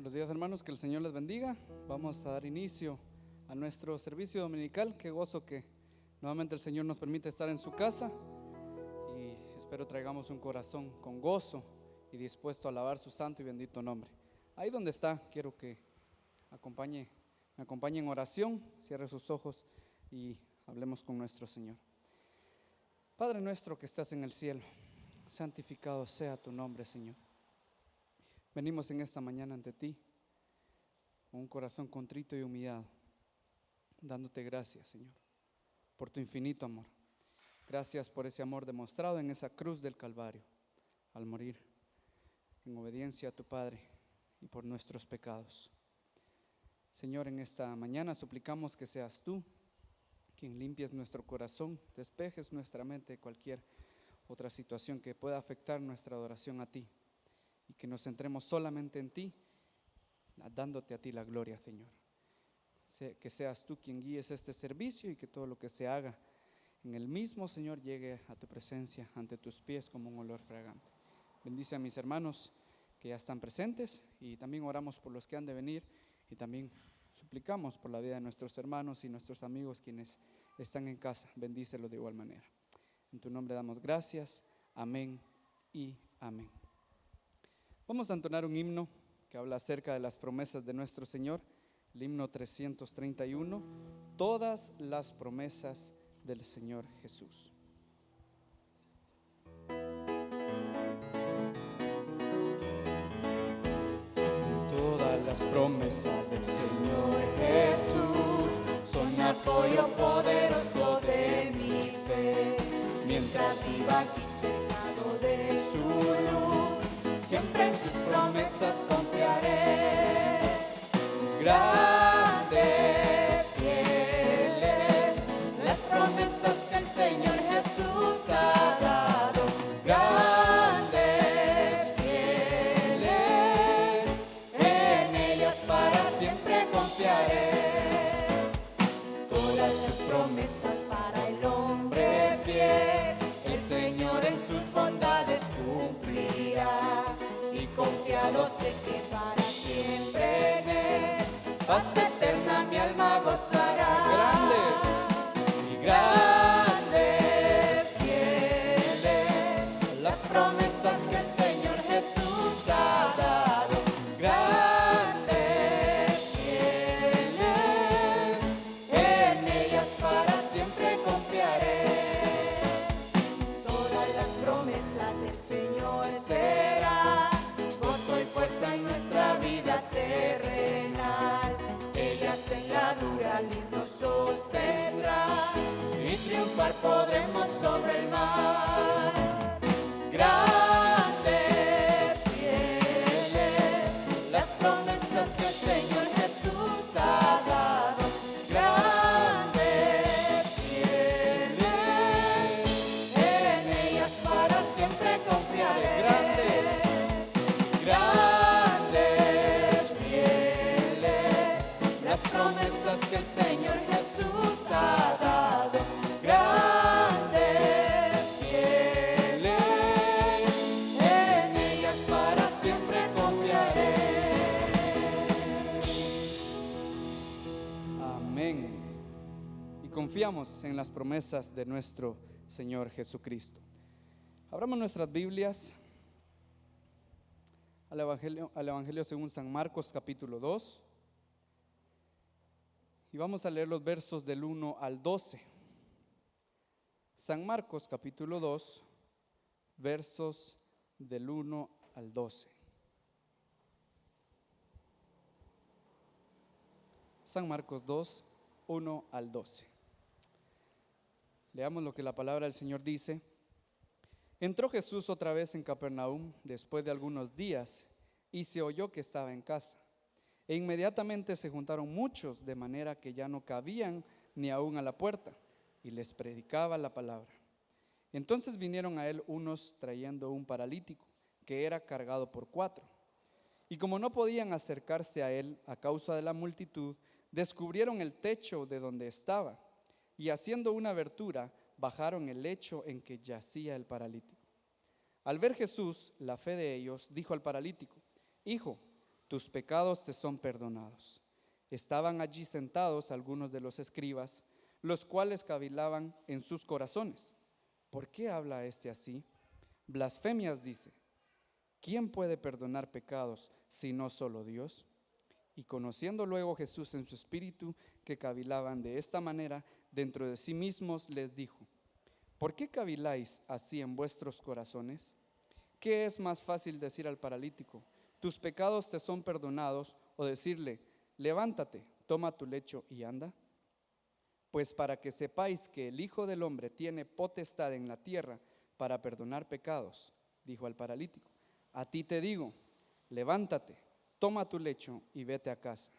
Buenos días, hermanos, que el Señor les bendiga. Vamos a dar inicio a nuestro servicio dominical. Qué gozo que nuevamente el Señor nos permite estar en su casa, y espero traigamos un corazón con gozo y dispuesto a alabar su santo y bendito nombre. Ahí donde está, quiero que me acompañe en oración, cierre sus ojos y hablemos con nuestro Señor. Padre nuestro que estás en el cielo, santificado sea tu nombre, Señor. Venimos en esta mañana ante ti con un corazón contrito y humillado, dándote gracias, Señor, por tu infinito amor. Gracias por ese amor demostrado en esa cruz del Calvario, al morir en obediencia a tu Padre y por nuestros pecados. Señor, en esta mañana suplicamos que seas tú quien limpies nuestro corazón, despejes nuestra mente de cualquier otra situación que pueda afectar nuestra adoración a ti, y que nos centremos solamente en ti, dándote a ti la gloria, Señor. Que seas tú quien guíes este servicio y que todo lo que se haga en el mismo, Señor, llegue a tu presencia, ante tus pies como un olor fragante. Bendice a mis hermanos que ya están presentes, y también oramos por los que han de venir, y también suplicamos por la vida de nuestros hermanos y nuestros amigos quienes están en casa. Bendícelos de igual manera. En tu nombre damos gracias. Amén y amén. Vamos a entonar un himno que habla acerca de las promesas de nuestro Señor, el himno 331, todas las promesas del Señor Jesús. Todas las promesas del Señor Jesús son apoyo poderoso de mi fe. Mientras viva aquí cercado de su luz, siempre en sus promesas confiaré. Grandes, fieles, las promesas que el Señor Jesús ha dado. Grandes, fieles, en ellas para siempre confiaré. Todas sus promesas para el hombre fiel, el Señor en sus bondades cumplirá. Y confiado sé que para siempre en Él, paz eterna mi alma gozará. Grandes, fieles, las promesas que el Señor Jesús ha dado. Grandes, fieles, en ellas para siempre confiaré. Todas las promesas del Señor serán gozo y fuerza en nuestra vida terrenal. Ellas en la dura lid nos sostendrán y triunfar podremos sobre el mar. Grandes, fieles, las promesas que el Señor Jesús ha dado. Grandes, fieles, en ellas para siempre confiaré. Grandes, fieles, las promesas que el Señor Jesús ha dado. Grandes, fieles, en ellas para siempre confiaré. Amén. Y confiamos en las promesas de nuestro Señor Jesucristo. Abramos nuestras Biblias al Evangelio según San Marcos, capítulo 2. Y vamos a leer los versos del 1 al 12. San Marcos, capítulo 2, versos del 1 al 12. San Marcos 2, 1 al 12. Leamos lo que la palabra del Señor dice. Entró Jesús otra vez en Capernaum después de algunos días, y se oyó que estaba en casa. E inmediatamente se juntaron muchos, de manera que ya no cabían ni aún a la puerta, y les predicaba la palabra. Entonces vinieron a él unos trayendo un paralítico, que era cargado por 4. Y como no podían acercarse a él a causa de la multitud, descubrieron el techo de donde estaba, y haciendo una abertura, bajaron el lecho en que yacía el paralítico. Al ver Jesús la fe de ellos, dijo al paralítico: Hijo, tus pecados te son perdonados. Estaban allí sentados algunos de los escribas, los cuales cavilaban en sus corazones. ¿Por qué habla este así? Blasfemias dice. ¿Quién puede perdonar pecados sino solo Dios? Y conociendo luego Jesús en su espíritu que cavilaban de esta manera dentro de sí mismos, les dijo: ¿por qué caviláis así en vuestros corazones? ¿Qué es más fácil decir al paralítico: tus pecados te son perdonados, o decirle: levántate, toma tu lecho y anda? Pues para que sepáis que el Hijo del Hombre tiene potestad en la tierra para perdonar pecados, dijo al paralítico, a ti te digo, levántate, toma tu lecho y vete a casa.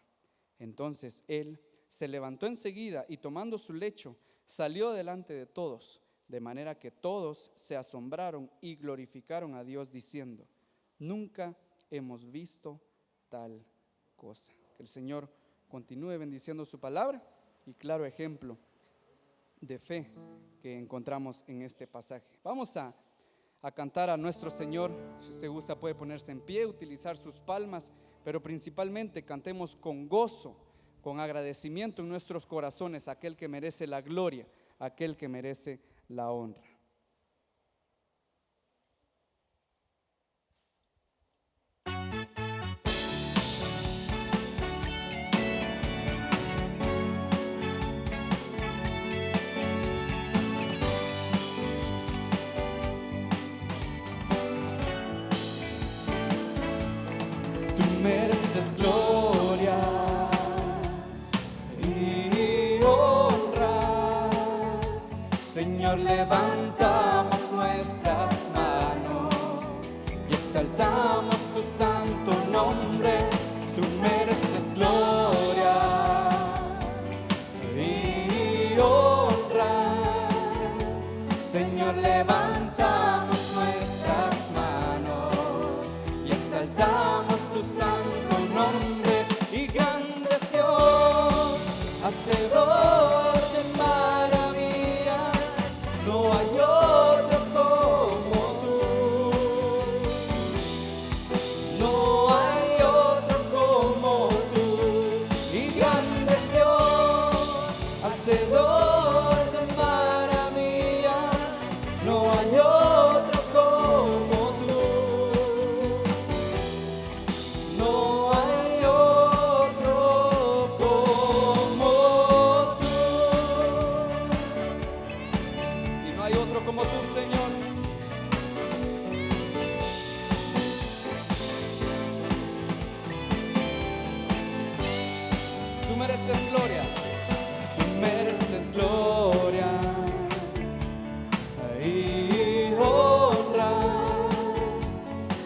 Entonces él se levantó enseguida y tomando su lecho salió delante de todos, de manera que todos se asombraron y glorificaron a Dios diciendo: nunca hemos visto tal cosa. Que el Señor continúe bendiciendo su palabra y claro ejemplo de fe que encontramos en este pasaje. Vamos a cantar a nuestro Señor. Si usted gusta puede ponerse en pie, utilizar sus palmas, pero principalmente cantemos con gozo, con agradecimiento en nuestros corazones a aquel que merece la gloria, a aquel que merece la honra. Mereces gloria y honra, Señor. Levantamos nuestras manos y exaltamos tu santo nombre. Tú mereces gloria y honra, Señor. Levantamos nuestras manos y exaltamos tu santo nombre. Y grande es Dios, hacedor de maravillas, no hay otro como tú, no hay otro como tú. Y grande es Dios, hacedor de maravillas, no hay otro como tú. No hay otro como tú. Y no hay otro como tú, Señor. Tú mereces gloria. Tú mereces gloria y honra,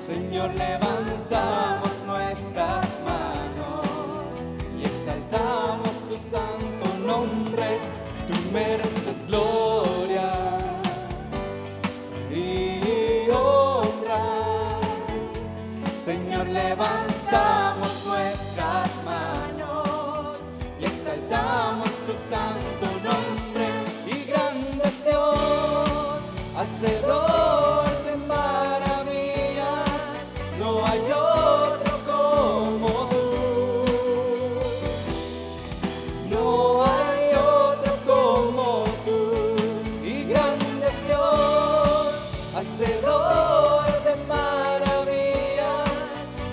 Señor. Levantamos nuestras manos y exaltamos tu santo nombre. Tú mereces gloria y honra, Señor. Levantamos nuestras manos y exaltamos tu santo nombre. Y grande es Dios, hacedor de maravillas, no hay otro como tú, no hay otro como tú. Y grande es Dios, hacedor de maravillas,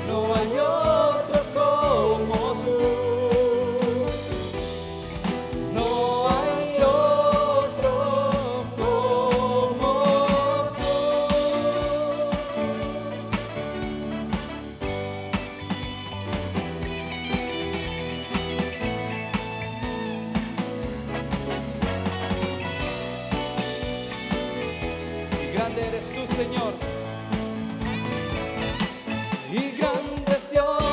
no hay otro como tú, no hay otro como tú. Y grande eres tú, Señor. Y grande es Dios,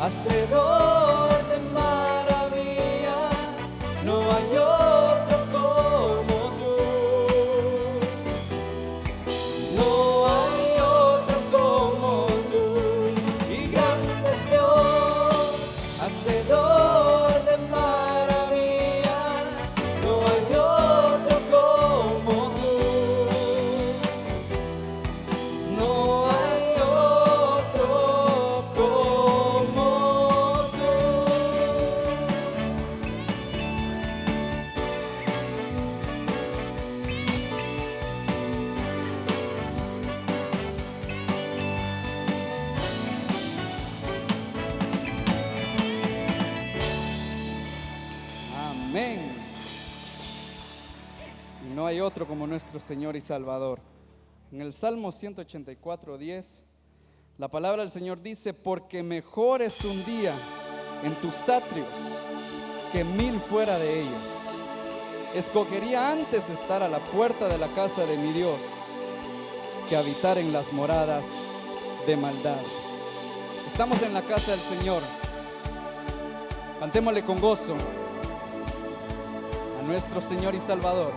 hacedor de maravillas, no hay otro como tú, no hay otro como tú. Y grande es Dios, hacedor de maravillas, no hay otro como tú, no hay otro como Amén. Y no hay otro como nuestro Señor y Salvador. En el Salmo 184:10, la palabra del Señor dice: porque mejor es un día en tus atrios que 1000 fuera de ellos. Escogería antes estar a la puerta de la casa de mi Dios que habitar en las moradas de maldad. Estamos en la casa del Señor. Cantémosle con gozo a nuestro Señor y Salvador.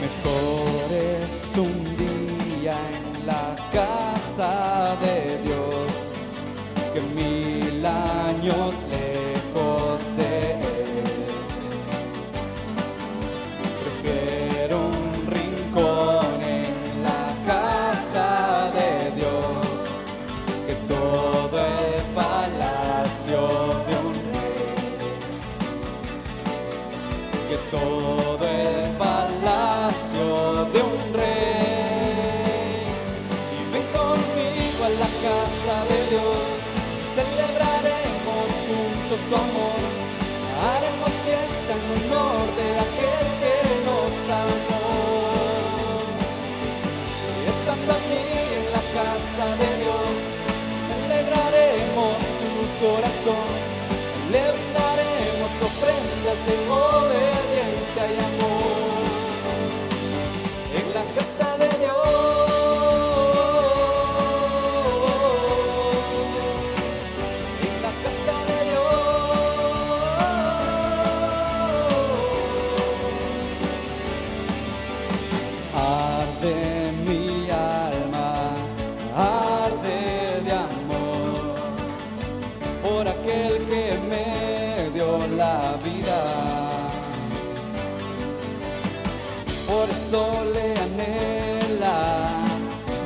Mejor es un día en la casa de Dios que 1000 años lejos de Él. Prefiero un rincón en la casa de Dios que todo el palacio de un rey, que todo el palacio de un rey. Y ven conmigo a la casa de Dios, celebraremos juntos su amor, haremos fiesta en honor de aquel que nos amó. Y estando aquí en la casa de Dios, alegraremos su corazón, le brindaremos ofrendas de obediencia y amor. En la casa de Dios, en la casa de Dios, arde mi alma, arde de amor por aquel que me dio la vida. Por eso le anhela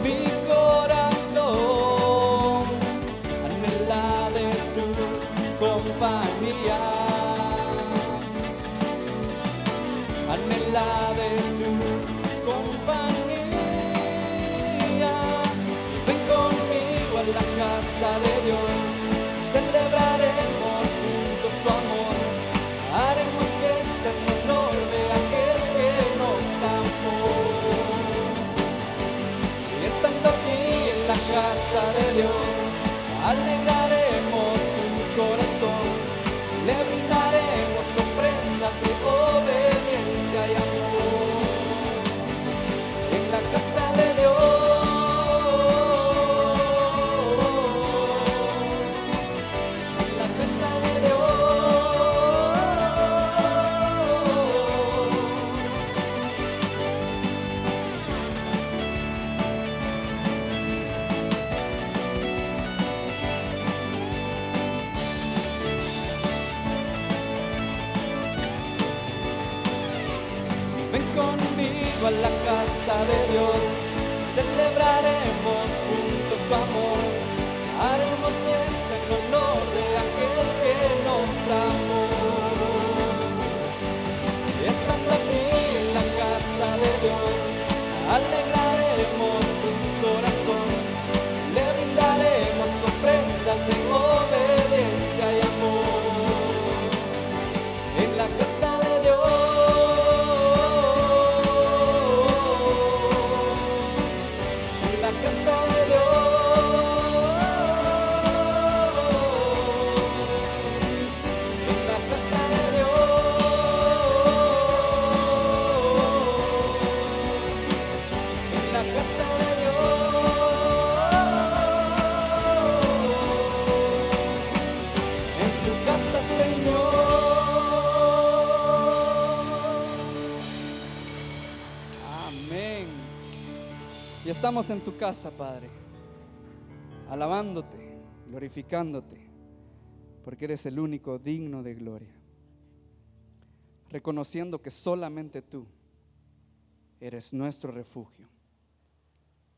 mi corazón, anhela de su compañía, anhela de su compañía. Ven conmigo a la casa de Dios, celebraremos juntos su amor, haremos fiesta en honor de aquel que nos amó. Y estando aquí en la casa de Dios, alegraremos su corazón, le brindaremos ofrendas de obediencia y amor. En la casa de Dios, en la casa de ven conmigo a la casa de Dios, celebraremos juntos su amor, haremos fiesta en honor de aquel que nos amó. Y estando aquí en la casa de Dios, alegraremos su corazón, le brindaremos ofrendas de obediencia y amor. En la casa de Dios, en la casa de Dios, en la casa de Dios, en la casa de Dios, en tu casa, Señor. Amén. Y estamos en tu casa, Padre, alabándote, glorificándote, porque eres el único digno de gloria. reconociendo que solamente tú eres nuestro refugio,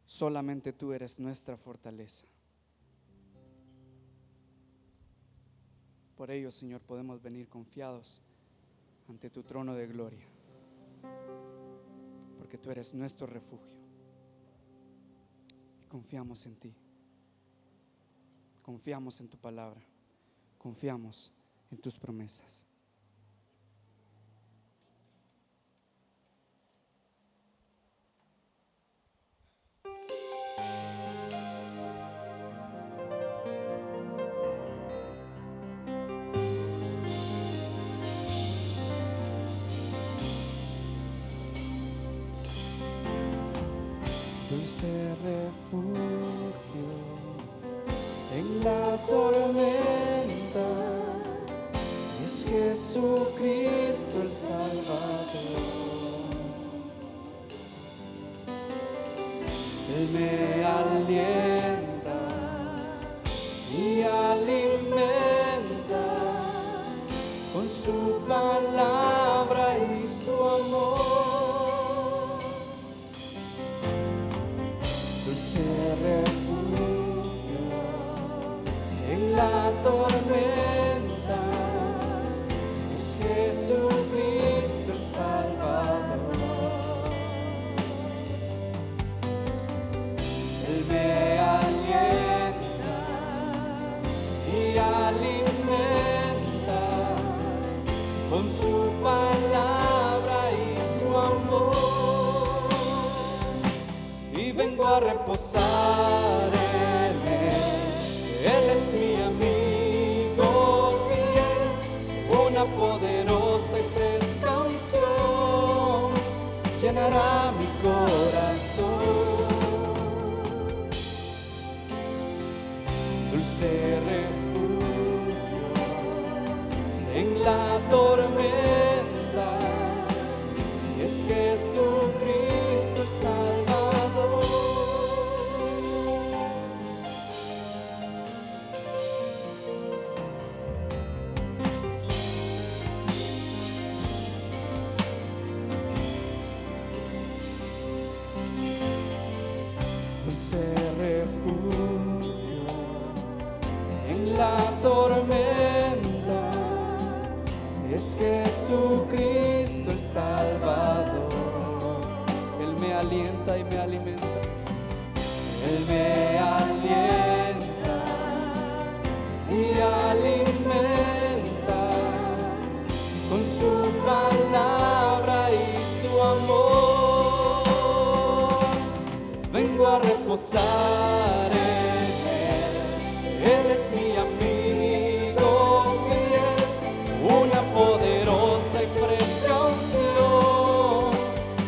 solamente tú eres nuestra fortaleza. Por ello, Señor, podemos venir confiados ante tu trono de gloria, porque tú eres nuestro refugio y confiamos en ti, confiamos en tu palabra, confiamos en tus promesas. Dulce refugio en la tormenta, es Jesucristo el Salvador. Él me alienta y alimenta con su palabra y su amor. Dulce refugio en la tormenta, es Jesucristo el Salvador. Él me alienta y alimenta con su palabra y su amor, y vengo a reposar en Él. Él es mi amigo fiel, una poderosa y fresca unción llenará mi corazón. Dulce refugio en la tormenta, es Jesucristo el Salvador. Dulce refugio en la tormenta, es Jesucristo el Salvador. Él me alienta y me alimenta. Él me alienta y alimenta con su palabra y su amor. Vengo a reposar en Él. Él es mi amigo fiel, una poderosa y fresca unción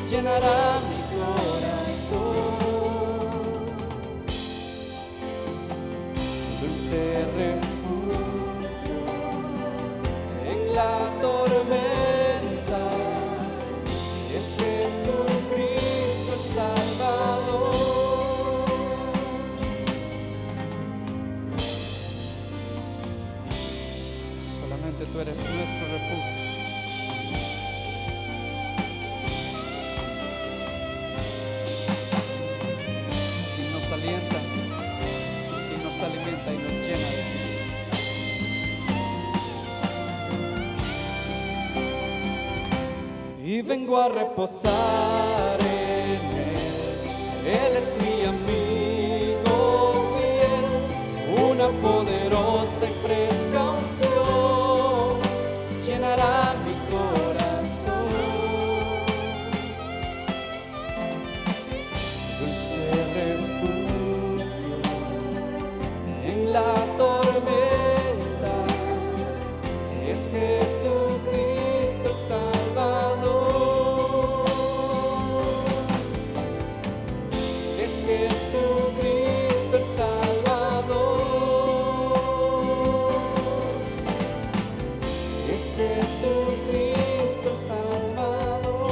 llenará mi corazón. Dulce refugio en la tormenta, es Jesucristo el Salvador. Solamente tú eres nuestro refugio. Quien nos alienta, quien nos alimenta y nos llena de ti. Y vengo a reposar en Él. Él es mi amigo fiel, una poderosa y fresca unción llenará mi corazón. Dulce refugio en la tormenta, es Jesucristo Salvador. Es Jesucristo el Salvador. Es Jesucristo el Salvador.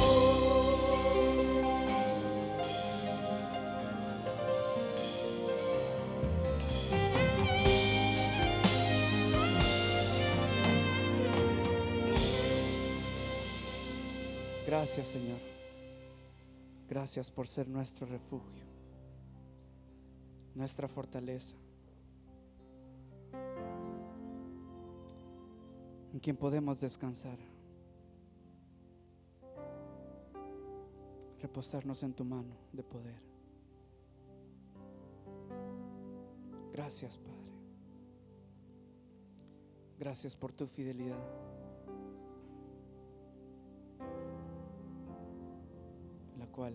Gracias, Señor. Gracias por ser nuestro refugio, nuestra fortaleza, en quien podemos descansar, reposarnos en tu mano de poder. Gracias, Padre. Gracias por tu fidelidad. La cual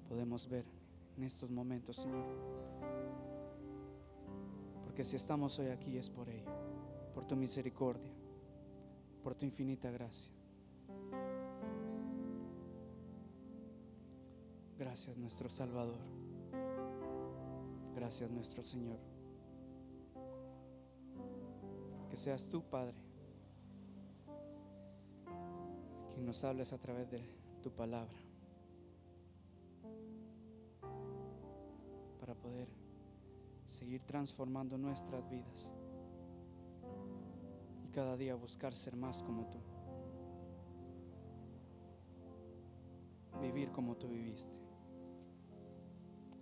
podemos ver en estos momentos, Señor. Porque si estamos hoy aquí es por ello, por tu misericordia, por tu infinita gracia. Gracias, nuestro Salvador. Gracias, nuestro Señor. Que seas tú, Padre, quien nos hables a través de tu palabra, para poder seguir transformando nuestras vidas y cada día buscar ser más como tú, vivir como tú viviste.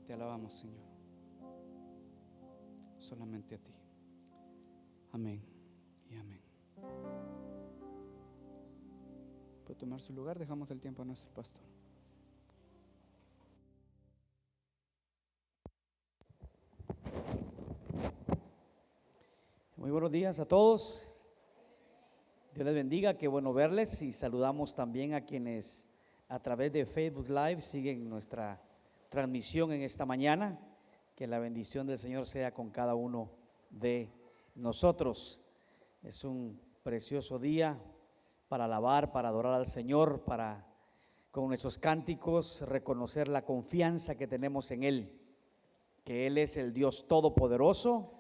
Te alabamos, Señor, solamente a ti. Amén y amén. Puede tomar su lugar. Dejamos el tiempo a nuestro pastor. Muy buenos días a todos. Dios les bendiga, qué bueno verles, y saludamos también a quienes a través de Facebook Live siguen nuestra transmisión en esta mañana. Que la bendición del Señor sea con cada uno de nosotros. Es un precioso día para alabar, para adorar al Señor, para con nuestros cánticos reconocer la confianza que tenemos en Él, que Él es el Dios todopoderoso,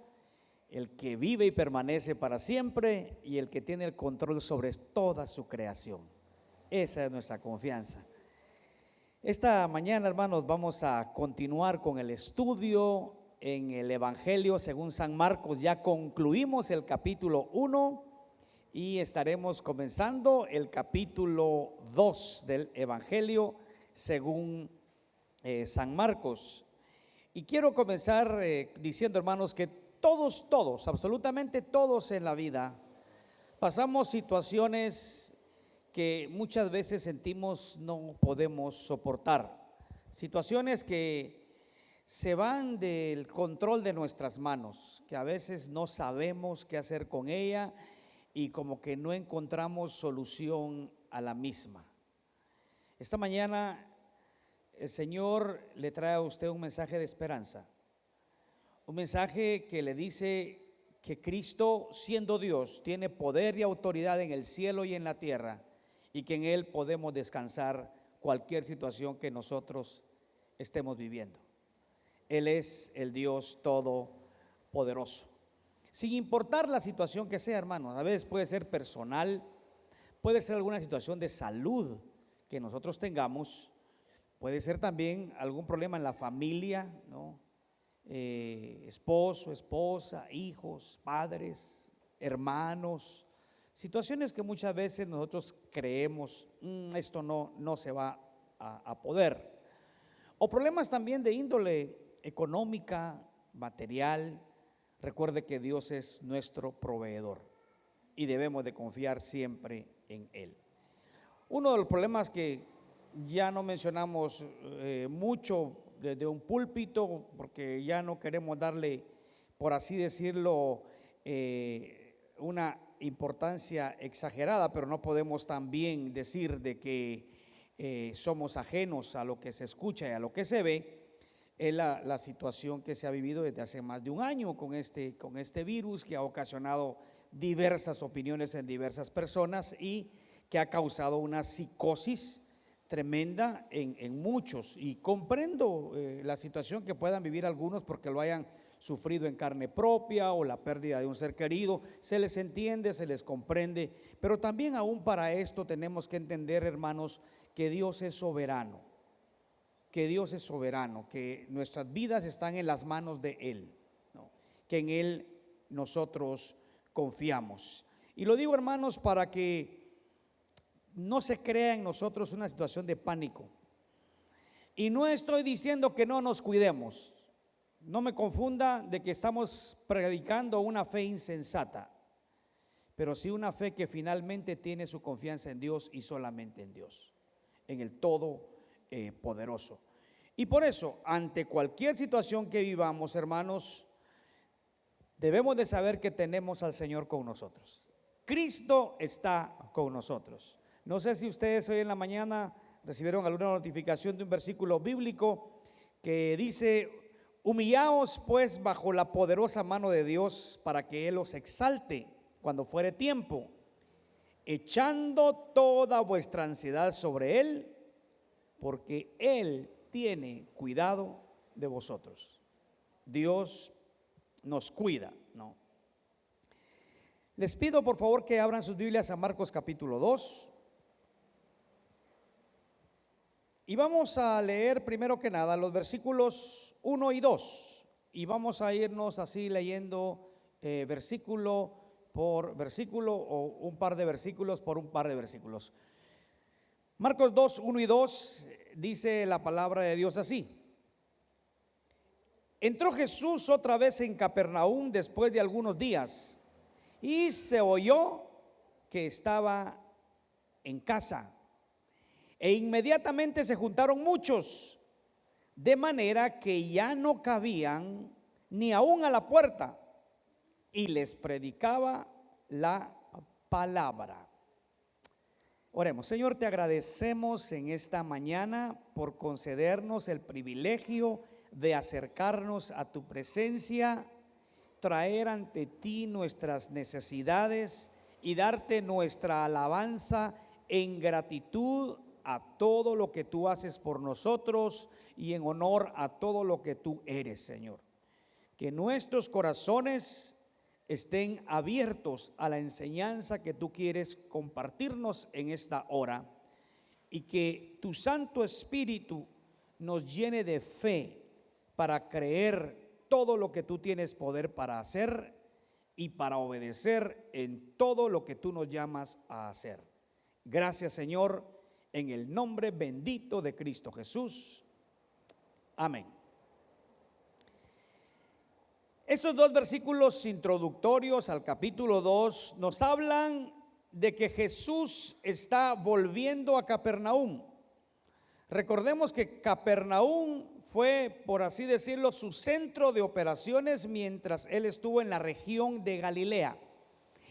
el que vive y permanece para siempre y el que tiene el control sobre toda su creación. Esa es nuestra confianza. Esta mañana, hermanos, vamos a continuar con el estudio en el Evangelio según San Marcos. Ya concluimos el capítulo 1 y estaremos comenzando el capítulo 2 del Evangelio según San Marcos. Y quiero comenzar diciendo, hermanos, que todos, absolutamente todos en la vida pasamos situaciones que muchas veces sentimos no podemos soportar, situaciones que se van del control de nuestras manos, que a veces no sabemos qué hacer con ella y como que no encontramos solución a la misma. Esta mañana el Señor le trae a usted un mensaje de esperanza, un mensaje que le dice que Cristo, siendo Dios, tiene poder y autoridad en el cielo y en la tierra, y que en Él podemos descansar cualquier situación que nosotros estemos viviendo. Él es el Dios todopoderoso, sin importar la situación que sea, hermanos. A veces puede ser personal, puede ser alguna situación de salud que nosotros tengamos, puede ser también algún problema en la familia, ¿no? Esposo, esposa, hijos, padres, hermanos, situaciones que muchas veces nosotros creemos, esto no se va a poder. O problemas también de índole económica, material. Recuerde que Dios es nuestro proveedor y debemos de confiar siempre en Él. Uno de los problemas que ya no mencionamos mucho desde un púlpito, porque ya no queremos darle, por así decirlo, una importancia exagerada, pero no podemos también decir de que somos ajenos a lo que se escucha y a lo que se ve. Es la situación que se ha vivido desde hace más de un año con este virus, que ha ocasionado diversas opiniones en diversas personas y que ha causado una psicosis tremenda en muchos. Y comprendo la situación que puedan vivir algunos porque lo hayan sufrido en carne propia o la pérdida de un ser querido. Se les entiende, se les comprende, pero también aún para esto tenemos que entender, hermanos, que Dios es soberano, que nuestras vidas están en las manos de Él, ¿no? Que en Él nosotros confiamos. Y lo digo, hermanos, para que no se crea en nosotros una situación de pánico. Y no estoy diciendo que no nos cuidemos. No me confunda de que estamos predicando una fe insensata, pero sí una fe que finalmente tiene su confianza en Dios y solamente en Dios, en el Todopoderoso. Y por eso, ante cualquier situación que vivamos, hermanos, debemos de saber que tenemos al Señor con nosotros. Cristo está con nosotros. No sé si ustedes hoy en la mañana recibieron alguna notificación de un versículo bíblico que dice: humillaos pues bajo la poderosa mano de Dios para que Él os exalte cuando fuere tiempo, echando toda vuestra ansiedad sobre Él, porque Él tiene cuidado de vosotros. Dios nos cuida, ¿no? Les pido por favor que abran sus Biblias a Marcos capítulo 2. Y vamos a leer primero que nada los versículos 1 y 2. Y vamos a irnos así leyendo versículo por versículo, o un par de versículos por un par de versículos. Marcos 2, 1 y 2 dice la palabra de Dios así: entró Jesús otra vez en Capernaum después de algunos días, y se oyó que estaba en casa. E inmediatamente se juntaron muchos, de manera que ya no cabían ni aún a la puerta, y les predicaba la palabra. Oremos. Señor, te agradecemos en esta mañana por concedernos el privilegio de acercarnos a tu presencia, traer ante ti nuestras necesidades y darte nuestra alabanza en gratitud a todo lo que tú haces por nosotros y en honor a todo lo que tú eres, Señor. Que nuestros corazones estén abiertos a la enseñanza que tú quieres compartirnos en esta hora, y que tu Santo Espíritu nos llene de fe para creer todo lo que tú tienes poder para hacer y para obedecer en todo lo que tú nos llamas a hacer. Gracias, Señor, en el nombre bendito de Cristo Jesús. Amén. Estos dos versículos introductorios al capítulo 2 nos hablan de que Jesús está volviendo a Capernaum. Recordemos que Capernaum fue, por así decirlo, su centro de operaciones mientras él estuvo en la región de Galilea.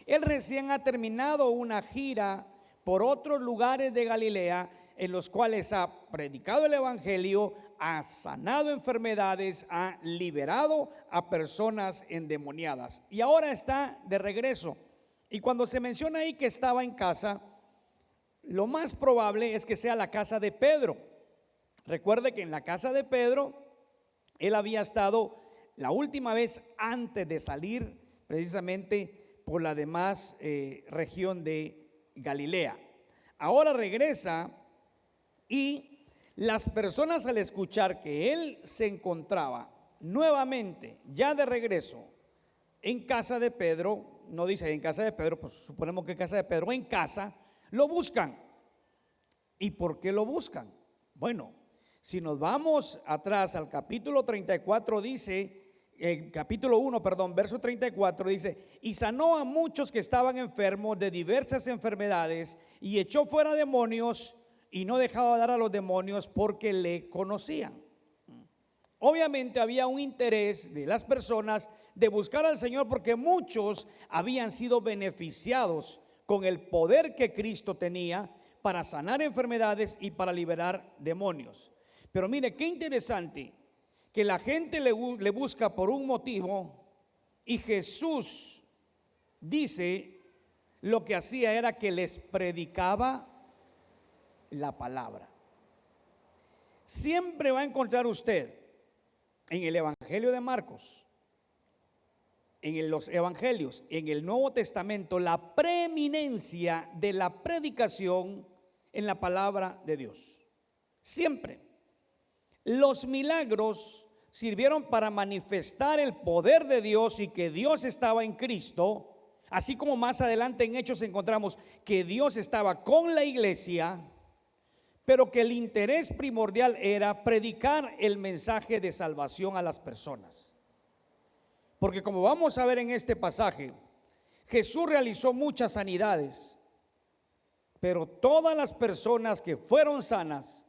Él recién ha terminado una gira por otros lugares de Galilea en los cuales ha predicado el evangelio, ha sanado enfermedades, ha liberado a personas endemoniadas, y ahora está de regreso. Y cuando se menciona ahí que estaba en casa, lo más probable es que sea la casa de Pedro. Recuerde que en la casa de Pedro él había estado la última vez antes de salir precisamente por la demás región de Galilea. Ahora regresa, y las personas, al escuchar que él se encontraba nuevamente ya de regreso en casa de Pedro, no dice en casa de Pedro, pues suponemos que en casa de Pedro, en casa, lo buscan. ¿Y por qué lo buscan? Bueno, si nos vamos atrás al capítulo 34, dice, capítulo 1, perdón, verso 34, dice: y sanó a muchos que estaban enfermos de diversas enfermedades, y echó fuera demonios, y no dejaba dar a los demonios porque le conocían. Obviamente había un interés de las personas de buscar al Señor, porque muchos habían sido beneficiados con el poder que Cristo tenía para sanar enfermedades y para liberar demonios. Pero mire qué interesante, que la gente le busca por un motivo, y Jesús dice lo que hacía era que les predicaba la palabra. Siempre va a encontrar usted en el Evangelio de Marcos, en los Evangelios, en el Nuevo Testamento, la preeminencia de la predicación en la palabra de Dios. Siempre. Los milagros sirvieron para manifestar el poder de Dios y que Dios estaba en Cristo, Así como más adelante en Hechos encontramos que Dios estaba con la iglesia, pero que el interés primordial era predicar el mensaje de salvación a las personas. Porque como vamos a ver en este pasaje, Jesús realizó muchas sanidades, pero todas las personas que fueron sanas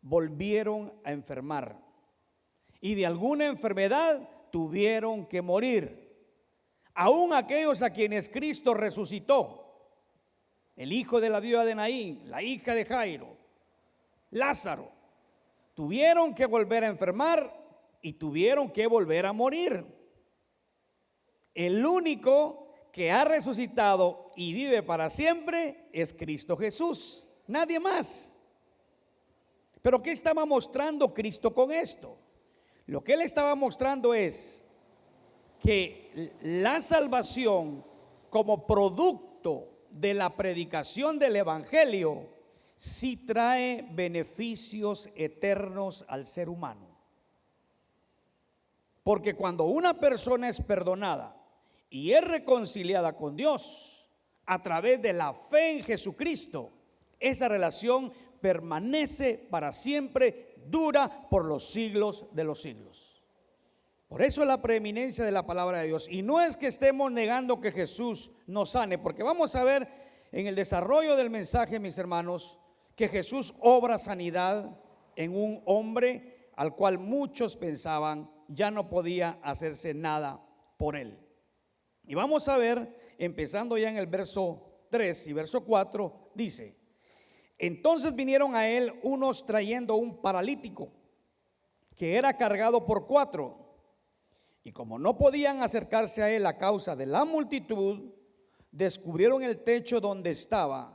volvieron a enfermar, y de alguna enfermedad tuvieron que morir. Aún aquellos a quienes Cristo resucitó, el hijo de la viuda de Naín, la hija de Jairo, Lázaro, tuvieron que volver a enfermar y tuvieron que volver a morir. El único que ha resucitado y vive para siempre es Cristo Jesús, nadie más. Pero ¿qué estaba mostrando Cristo con esto? Lo que él estaba mostrando es que la salvación como producto de la predicación del evangelio sí trae beneficios eternos al ser humano. Porque cuando una persona es perdonada y es reconciliada con Dios a través de la fe en Jesucristo, esa relación permanece para siempre, dura por los siglos de los siglos. Por eso la preeminencia de la palabra de Dios. Y no es que estemos negando que Jesús nos sane, porque vamos a ver en el desarrollo del mensaje, mis hermanos, que Jesús obra sanidad en un hombre al cual muchos pensaban ya no podía hacerse nada por él. Y vamos a ver, empezando ya en el verso 3 y verso 4, dice: entonces vinieron a él unos trayendo un paralítico que era cargado por 4, y como no podían acercarse a él a causa de la multitud, descubrieron el techo donde estaba,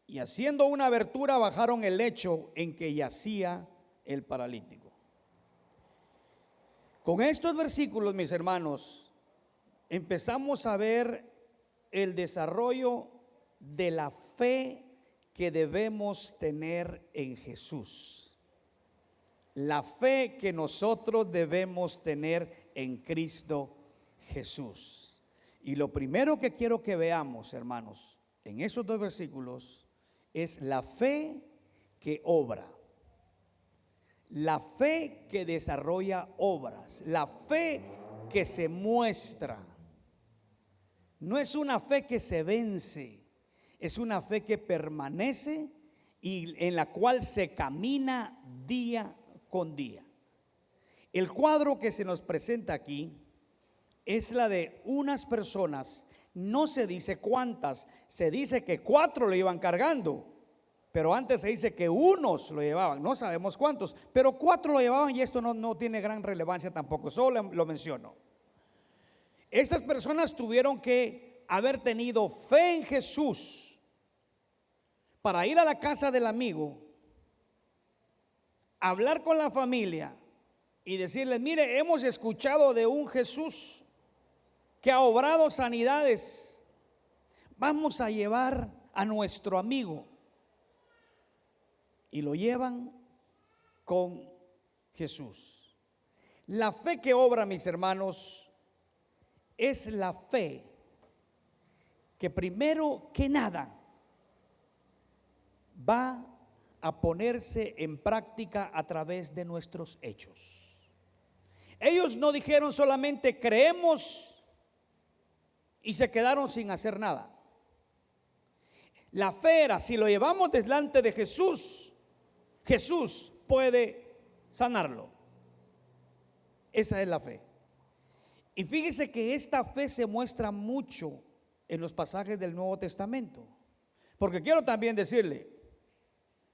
y haciendo una abertura bajaron el lecho en que yacía el paralítico. Con estos versículos, mis hermanos, empezamos a ver el desarrollo de la fe que debemos tener en Jesús. La fe que nosotros debemos tener en Cristo Jesús. Y lo primero que quiero que veamos, hermanos, en esos 2 versículos, es la fe que obra, la fe que desarrolla obras, la fe que se muestra. No es una fe que se vence, es una fe que permanece y en la cual se camina día con día. El cuadro que se nos presenta aquí es la de unas personas. No se dice cuántas, se dice que 4 lo iban cargando, pero antes se dice que unos lo llevaban, no sabemos cuántos, pero 4 lo llevaban, y esto no tiene gran relevancia tampoco, solo lo menciono. Estas personas tuvieron que haber tenido fe en Jesús para ir a la casa del amigo, hablar con la familia y decirles: mire, hemos escuchado de un Jesús que ha obrado sanidades, vamos a llevar a nuestro amigo. Y lo llevan con Jesús. La fe que obra, mis hermanos, es la fe que primero que nada va a ponerse en práctica a través de nuestros hechos. Ellos no dijeron solamente creemos y se quedaron sin hacer nada. La fe era: si lo llevamos delante de Jesús, Jesús puede sanarlo. Esa es la fe. Y fíjese que esta fe se muestra mucho en los pasajes del Nuevo Testamento. Porque quiero también decirle,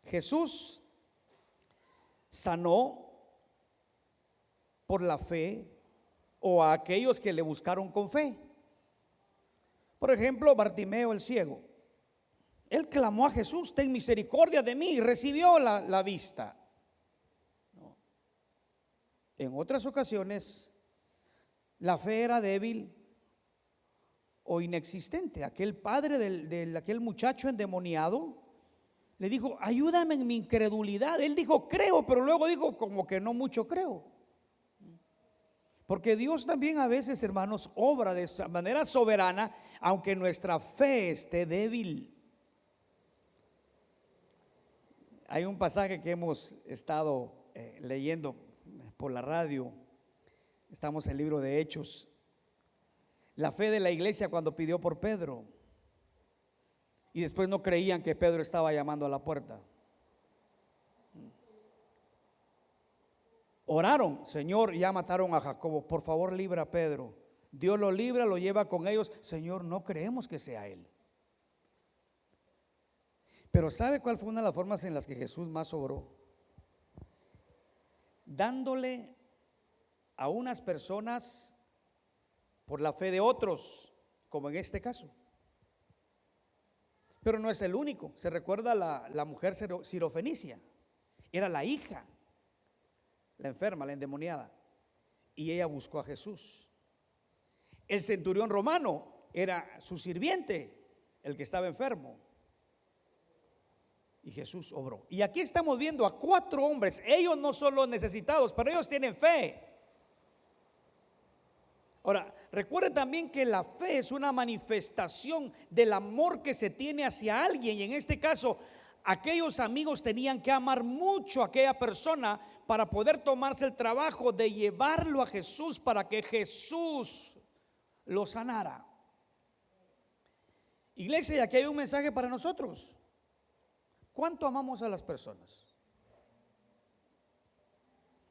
Jesús sanó por la fe o a aquellos que le buscaron con fe. Por ejemplo, Bartimeo el ciego. Él clamó a Jesús: ten misericordia de mí, y recibió la vista. No. En otras ocasiones, la fe era débil o inexistente. Aquel padre de aquel muchacho endemoniado le dijo: ayúdame en mi incredulidad. Él dijo: creo, pero luego dijo como que no mucho creo. Porque Dios también a veces, hermanos, obra de manera soberana aunque nuestra fe esté débil. Hay un pasaje que hemos estado leyendo por la radio. Estamos en el libro de Hechos. La fe de la iglesia cuando pidió por Pedro. Y después no creían que Pedro estaba llamando a la puerta. Oraron, Señor, ya mataron a Jacobo, por favor libra a Pedro. Dios lo libra, lo lleva con ellos. Señor, no creemos que sea él. Pero ¿sabe cuál fue una de las formas en las que Jesús más obró? Dándole a unas personas por la fe de otros, como en este caso. Pero no es el único. Se recuerda la mujer sirofenicia. Era la hija, la enferma, la endemoniada. Y ella buscó a Jesús. El centurión romano era su sirviente, el que estaba enfermo. Y Jesús obró. Y aquí estamos viendo a 4 hombres. Ellos no son los necesitados, pero ellos tienen fe. Ahora, recuerde también que la fe es una manifestación del amor que se tiene hacia alguien. Y en este caso, aquellos amigos tenían que amar mucho a aquella persona para poder tomarse el trabajo de llevarlo a Jesús para que Jesús lo sanara. Iglesia, y aquí hay un mensaje para nosotros. ¿Cuánto amamos a las personas?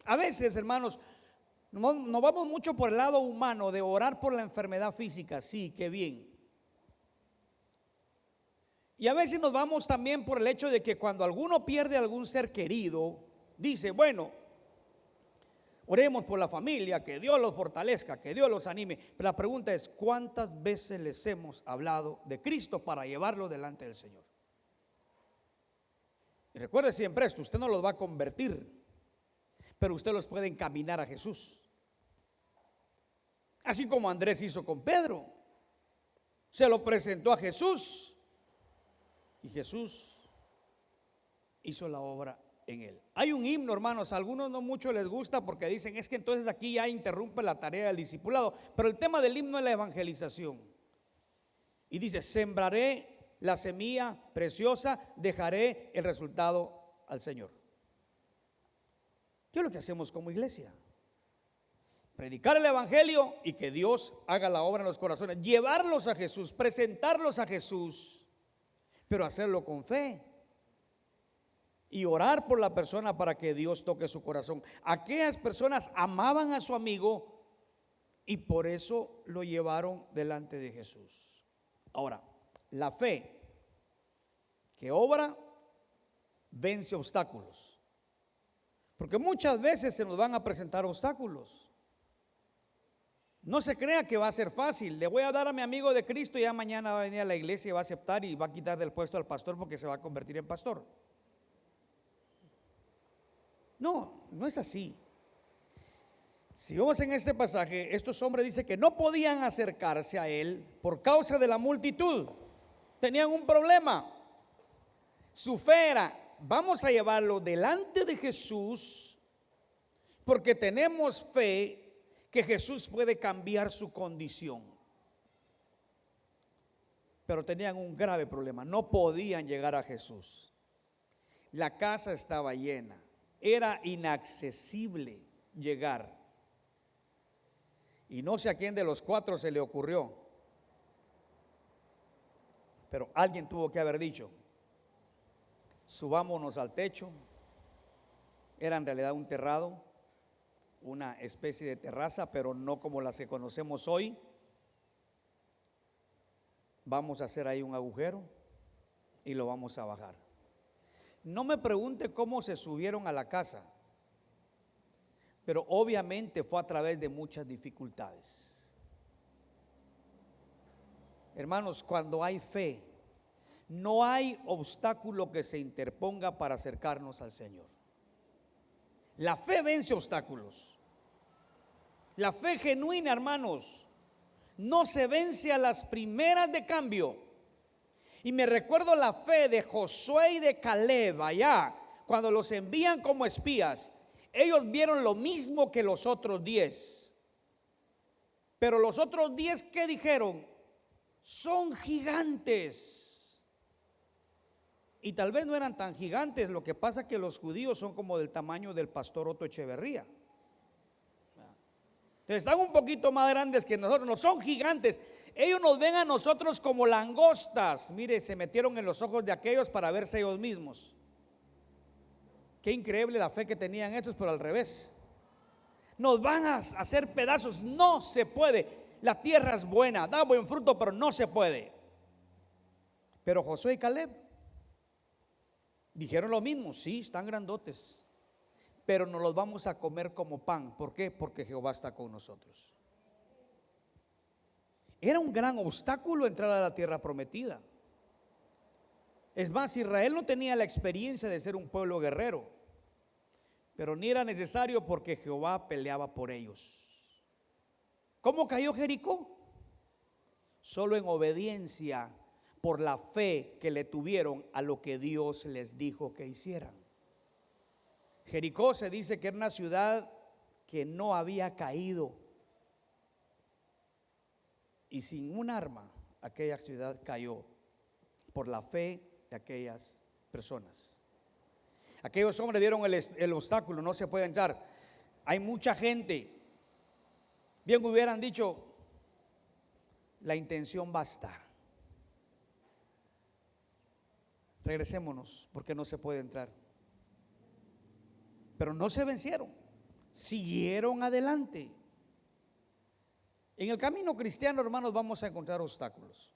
A veces, hermanos, nos vamos mucho por el lado humano de orar por la enfermedad física. Sí, qué bien. Y a veces nos vamos también por el hecho de que cuando alguno pierde algún ser querido, dice, bueno, oremos por la familia, que Dios los fortalezca, que Dios los anime. Pero la pregunta es, ¿cuántas veces les hemos hablado de Cristo para llevarlo delante del Señor? Y recuerde siempre esto, usted no los va a convertir, pero usted los puede encaminar a Jesús. Así como Andrés hizo con Pedro. Se lo presentó a Jesús y Jesús hizo la obra en él. Hay un himno, hermanos, a algunos no mucho les gusta porque dicen, es que entonces aquí ya interrumpe la tarea del discipulado. Pero el tema del himno es la evangelización. Y dice, sembraré la semilla preciosa, dejaré el resultado al Señor. ¿Qué es lo que hacemos como iglesia? Predicar el evangelio y que Dios haga la obra en los corazones, llevarlos a Jesús, presentarlos a Jesús, pero hacerlo con fe y orar por la persona para que Dios toque su corazón. Aquellas personas amaban a su amigo y por eso lo llevaron delante de Jesús. Ahora, la fe que obra vence obstáculos, porque muchas veces se nos van a presentar obstáculos. No se crea que va a ser fácil. Le voy a dar a mi amigo de Cristo y ya mañana va a venir a la iglesia y va a aceptar y va a quitar del puesto al pastor porque se va a convertir en pastor. No, no es así. Si vemos en este pasaje, estos hombres dicen que no podían acercarse a él por causa de la multitud. Tenían un problema. Su fe era, vamos a llevarlo delante de Jesús porque tenemos fe que Jesús puede cambiar su condición. Pero tenían un grave problema, no podían llegar a Jesús. La casa estaba llena, era inaccesible llegar. Y no sé a quién de los 4 se le ocurrió, pero alguien tuvo que haber dicho, subámonos al techo. Era en realidad un terrado, una especie de terraza, pero no como las que conocemos hoy. Vamos a hacer ahí un agujero y lo vamos a bajar. No me pregunte cómo se subieron a la casa, pero obviamente fue a través de muchas dificultades. Hermanos, cuando hay fe, no hay obstáculo que se interponga para acercarnos al Señor. La fe vence obstáculos. La fe genuina, hermanos, no se vence a las primeras de cambio. Y me recuerdo la fe de Josué y de Caleb allá, cuando los envían como espías. Ellos vieron lo mismo que los otros 10. Pero los otros 10, ¿qué dijeron? son gigantes. Y tal vez no eran tan gigantes, lo que pasa es que los judíos son como del tamaño del pastor Otto Echeverría. Entonces están un poquito más grandes que nosotros, no son gigantes. Ellos nos ven a nosotros como langostas. Mire, se metieron en los ojos de aquellos para verse ellos mismos. Qué increíble la fe que tenían estos, pero al revés. Nos van a hacer pedazos, no se puede. La tierra es buena, da buen fruto, pero no se puede. Pero Josué y Caleb dijeron lo mismo, sí, están grandotes, pero nos los vamos a comer como pan. ¿Por qué? Porque Jehová está con nosotros. Era un gran obstáculo entrar a la tierra prometida. Es más, Israel no tenía la experiencia de ser un pueblo guerrero, pero ni era necesario porque Jehová peleaba por ellos. ¿Cómo cayó Jericó? Solo en obediencia por la fe que le tuvieron a lo que Dios les dijo que hicieran. Jericó se dice que era una ciudad que no había caído, y sin un arma aquella ciudad cayó por la fe de aquellas personas. Aquellos hombres dieron el obstáculo, no se puede entrar. Hay mucha gente. Bien hubieran dicho, la intención basta. Regresémonos porque no se puede entrar. Pero no se vencieron, siguieron adelante. En el camino cristiano, hermanos, vamos a encontrar obstáculos.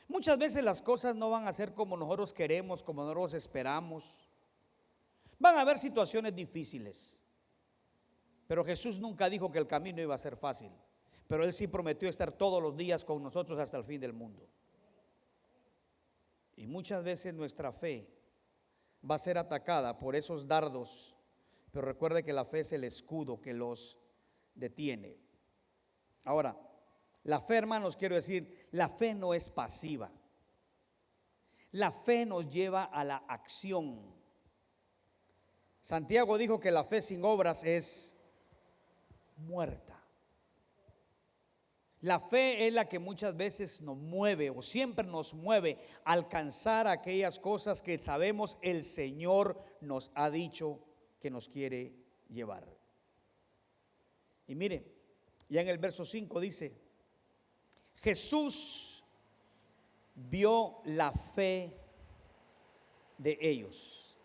Muchas veces las cosas no van a ser como nosotros queremos, como nosotros esperamos. Van a haber situaciones difíciles. Pero Jesús nunca dijo que el camino iba a ser fácil. Pero Él sí prometió estar todos los días con nosotros hasta el fin del mundo. Y muchas veces nuestra fe va a ser atacada por esos dardos. Pero recuerde que la fe es el escudo que los detiene. Ahora, la fe, hermanos, quiero decir, la fe no es pasiva. La fe nos lleva a la acción. Santiago dijo que la fe sin obras es muerta. La fe es la que muchas veces nos mueve o siempre nos mueve a alcanzar aquellas cosas que sabemos el Señor nos ha dicho que nos quiere llevar. Y mire, ya en el verso 5 dice, Jesús vio la fe de ellos,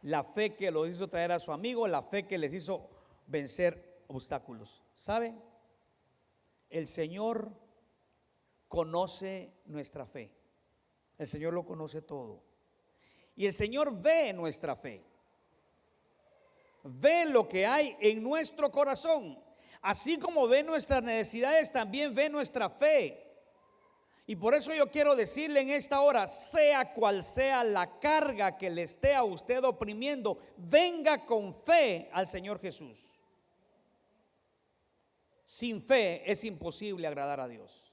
la fe que los hizo traer a su amigo, la fe que les hizo vencer obstáculos. ¿Saben? El Señor conoce nuestra fe. El Señor lo conoce todo. Y el Señor ve nuestra fe. Ve lo que hay en nuestro corazón. Así como ve nuestras necesidades, también ve nuestra fe. Y por eso yo quiero decirle en esta hora, sea cual sea la carga que le esté a usted oprimiendo, venga con fe al Señor Jesús. Sin fe es imposible agradar a Dios.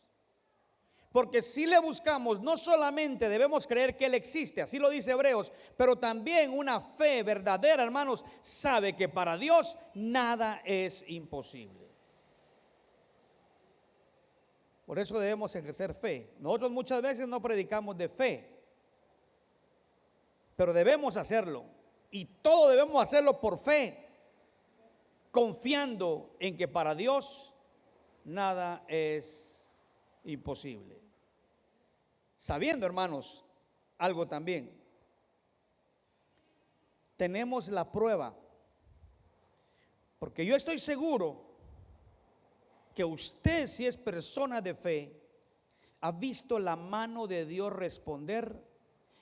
Porque si le buscamos, no solamente debemos creer que Él existe, así lo dice Hebreos, pero también una fe verdadera, hermanos, sabe que para Dios nada es imposible. Por eso debemos ejercer fe. Nosotros muchas veces no predicamos de fe, pero debemos hacerlo. Y todo debemos hacerlo por fe, confiando en que para Dios nada es imposible. Sabiendo, hermanos, algo también. Tenemos la prueba, porque yo estoy seguro que usted, si es persona de fe, ha visto la mano de Dios responder,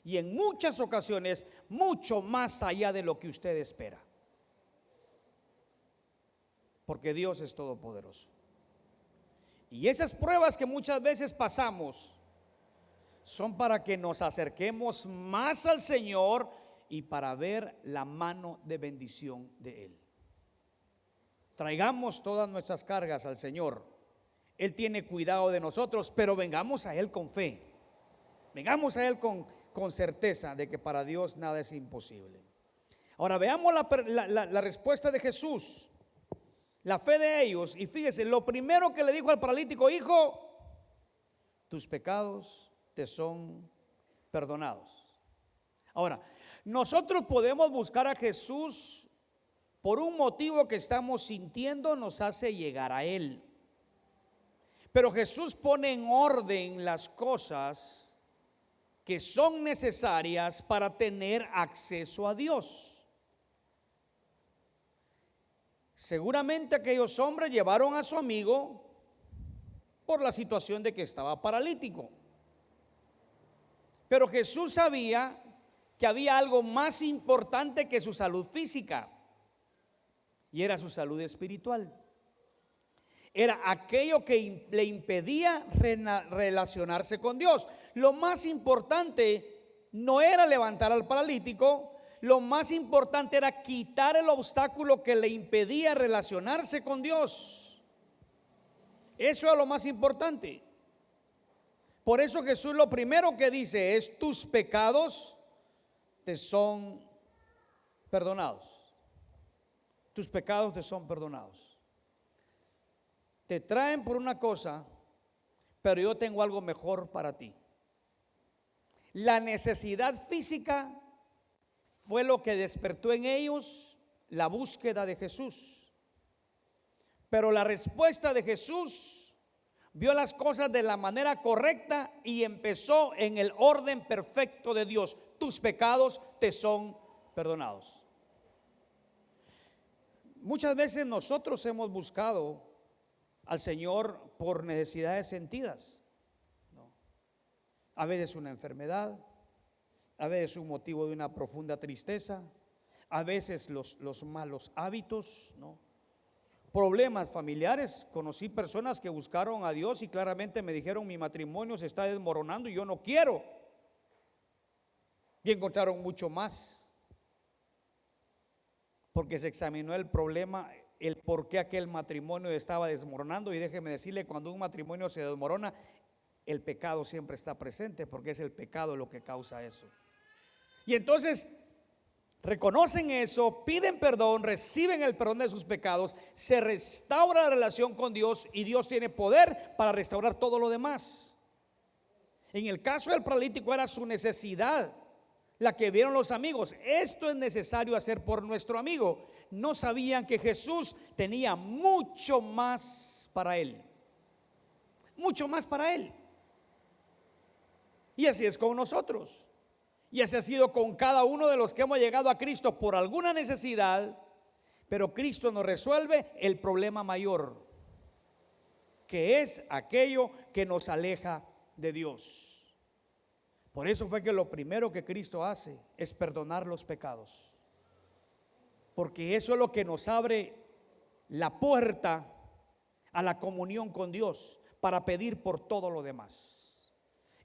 y en muchas ocasiones mucho más allá de lo que usted espera, porque Dios es todopoderoso. Y esas pruebas que muchas veces pasamos son para que nos acerquemos más al Señor y para ver la mano de bendición de Él. Traigamos todas nuestras cargas al Señor. Él tiene cuidado de nosotros, pero vengamos a Él con fe. Vengamos a Él con certeza de que para Dios nada es imposible. Ahora veamos la respuesta de Jesús, la fe de ellos. Y fíjese, lo primero que le dijo al paralítico: hijo, tus pecados te son perdonados. Ahora, nosotros podemos buscar a Jesús por un motivo que estamos sintiendo, nos hace llegar a Él. Pero Jesús pone en orden las cosas que son necesarias para tener acceso a Dios. Seguramente aquellos hombres llevaron a su amigo por la situación de que estaba paralítico. Pero Jesús sabía que había algo más importante que su salud física, y era su salud espiritual. Era aquello que le impedía relacionarse con Dios. Lo más importante no era levantar al paralítico, lo más importante era quitar el obstáculo que le impedía relacionarse con Dios. Eso es lo más importante. Por eso Jesús lo primero que dice es: tus pecados te son perdonados. Tus pecados te son perdonados. Te traen por una cosa, pero yo tengo algo mejor para ti. La necesidad física fue lo que despertó en ellos la búsqueda de Jesús. Pero la respuesta de Jesús vio las cosas de la manera correcta y empezó en el orden perfecto de Dios. Tus pecados te son perdonados. Muchas veces nosotros hemos buscado al Señor por necesidades sentidas, ¿no? A veces una enfermedad, a veces un motivo de una profunda tristeza, a veces los malos hábitos, ¿no? Problemas familiares. Conocí personas que buscaron a Dios y claramente me dijeron: mi matrimonio se está desmoronando y yo no quiero. Y encontraron mucho más, porque se examinó el problema, el por qué aquel matrimonio estaba desmoronando. Y déjeme decirle, cuando un matrimonio se desmorona, el pecado siempre está presente, porque es el pecado lo que causa eso. Y entonces reconocen eso, piden perdón, reciben el perdón de sus pecados, se restaura la relación con Dios y Dios tiene poder para restaurar todo lo demás. En el caso del paralítico era su necesidad la que vieron los amigos. Esto es necesario hacer por nuestro amigo. No sabían que Jesús tenía mucho más para él. Mucho más para él. Y así es con nosotros. Y así ha sido con cada uno de los que hemos llegado a Cristo por alguna necesidad. Pero Cristo nos resuelve el problema mayor, que es aquello que nos aleja de Dios. Por eso fue que lo primero que Cristo hace es perdonar los pecados, porque eso es lo que nos abre la puerta a la comunión con Dios para pedir por todo lo demás.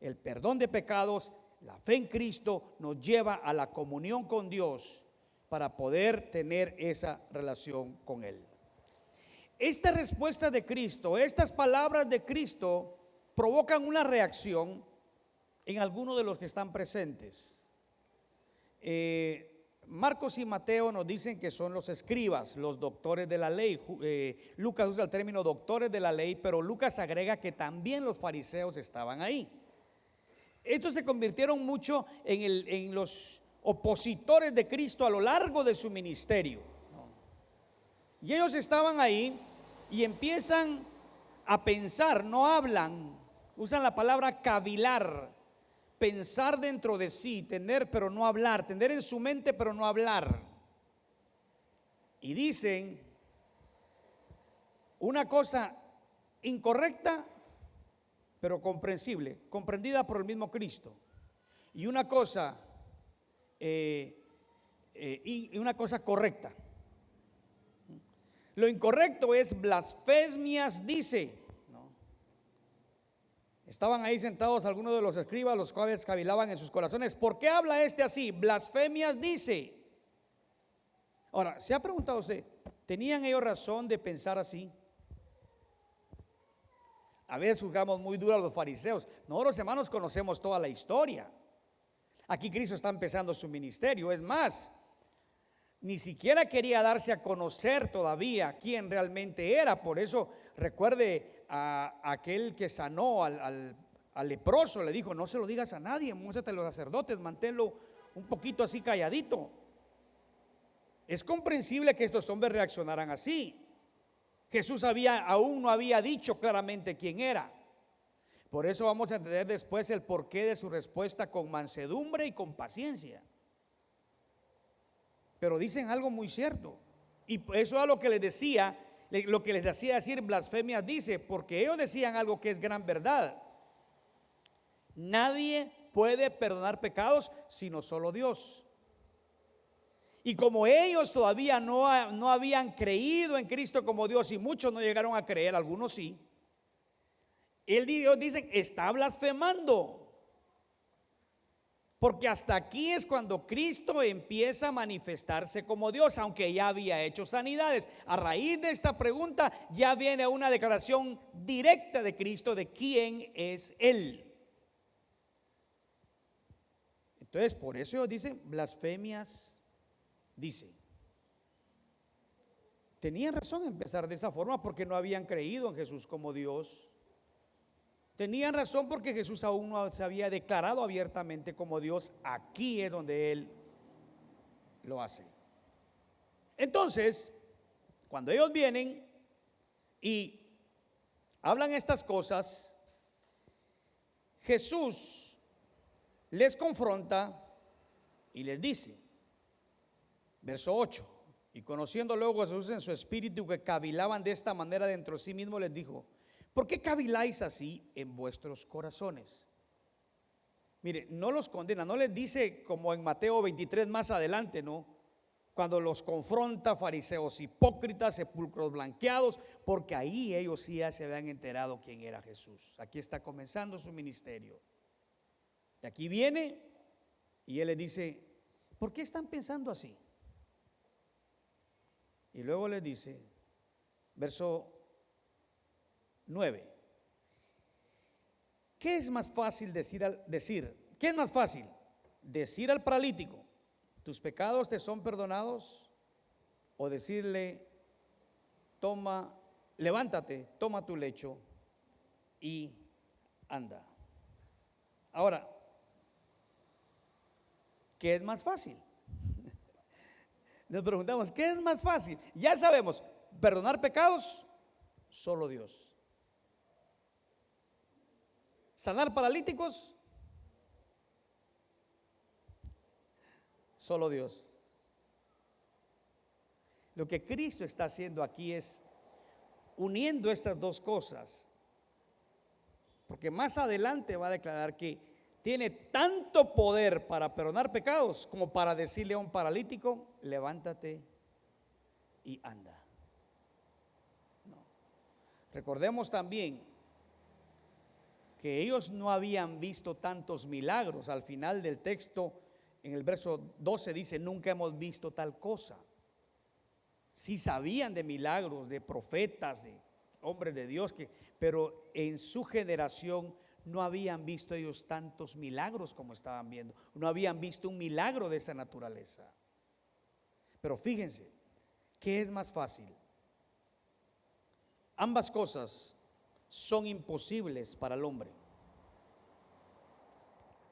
El perdón de pecados, la fe en Cristo nos lleva a la comunión con Dios para poder tener esa relación con Él. Esta respuesta de Cristo, estas palabras de Cristo provocan una reacción en algunos de los que están presentes. Marcos y Mateo nos dicen que son los escribas, los doctores de la ley. Lucas usa el término doctores de la ley, pero Lucas agrega que también los fariseos estaban ahí. Estos se convirtieron mucho en los opositores de Cristo a lo largo de su ministerio, ¿no? Y ellos estaban ahí y empiezan a pensar, no hablan, usan la palabra cavilar, pensar dentro de sí, tener pero no hablar, tener en su mente pero no hablar. Y dicen una cosa incorrecta pero comprensible, comprendida por el mismo Cristo, y una cosa correcta. Lo incorrecto es blasfemias, dice. Estaban ahí sentados algunos de los escribas, los cuales cavilaban en sus corazones: ¿por qué habla este así? Blasfemias dice. Ahora, ¿se ha preguntado usted, tenían ellos razón de pensar así? A veces juzgamos muy duro a los fariseos. Nosotros, hermanos, conocemos toda la historia. Aquí Cristo está empezando su ministerio. Es más, ni siquiera quería darse a conocer todavía quién realmente era. Por eso recuerde a aquel que sanó al al leproso, le dijo: no se lo digas a nadie, muéstrate a los sacerdotes, manténlo un poquito así calladito. Es comprensible que estos hombres reaccionaran así. Jesús aún no había dicho claramente quién era. Por eso vamos a entender después el porqué de su respuesta con mansedumbre y con paciencia. Pero dicen algo muy cierto, y eso es lo que les decía, lo que les hacía decir blasfemias, dice, porque ellos decían algo que es gran verdad: nadie puede perdonar pecados sino solo Dios. Y como ellos todavía no habían creído en Cristo como Dios, y muchos no llegaron a creer, algunos sí, ellos dicen: está blasfemando. Porque hasta aquí es cuando Cristo empieza a manifestarse como Dios, aunque ya había hecho sanidades. A raíz de esta pregunta ya viene una declaración directa de Cristo de quién es Él. Entonces, por eso ellos dicen blasfemias, dice. Tenían razón en empezar de esa forma porque no habían creído en Jesús como Dios. Tenían razón porque Jesús aún no se había declarado abiertamente como Dios. Aquí es donde Él lo hace. Entonces, cuando ellos vienen y hablan estas cosas, Jesús les confronta y les dice, verso 8: y conociendo luego a Jesús en su espíritu que cavilaban de esta manera dentro de sí mismo, les dijo: ¿por qué caviláis así en vuestros corazones? Mire, no los condena, no les dice como en Mateo 23 más adelante, ¿no? Cuando los confronta: fariseos hipócritas, sepulcros blanqueados, porque ahí ellos sí ya se habían enterado quién era Jesús. Aquí está comenzando su ministerio. Y aquí viene y Él les dice: ¿por qué están pensando así? Y luego les dice, verso 9: ¿qué es más fácil ¿qué es más fácil? ¿Decir al paralítico: tus pecados te son perdonados? ¿O decirle: levántate, toma tu lecho y anda? Ahora, ¿qué es más fácil? Nos preguntamos, ¿qué es más fácil? Ya sabemos, perdonar pecados, solo Dios. Sanar paralíticos, solo Dios. Lo que Cristo está haciendo aquí es uniendo estas dos cosas, porque más adelante va a declarar que tiene tanto poder para perdonar pecados como para decirle a un paralítico: levántate y anda. No. Recordemos también que ellos no habían visto tantos milagros. Al final del texto, en el verso 12 dice: nunca hemos visto tal cosa. Sí sabían de milagros, de profetas, de hombres de Dios, pero en su generación no habían visto ellos tantos milagros como estaban viendo. No habían visto un milagro de esa naturaleza. Pero fíjense, ¿qué es más fácil? Ambas cosas son imposibles para el hombre.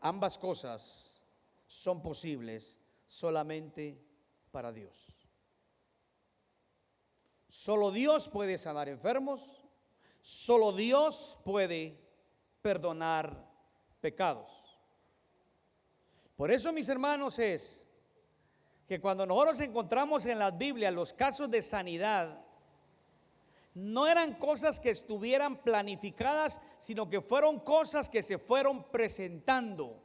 Ambas cosas son posibles solamente para Dios. Solo Dios puede sanar enfermos. Solo Dios puede perdonar pecados. Por eso, mis hermanos, es que cuando nosotros encontramos en la Biblia los casos de sanidad, no eran cosas que estuvieran planificadas, sino que fueron cosas que se fueron presentando.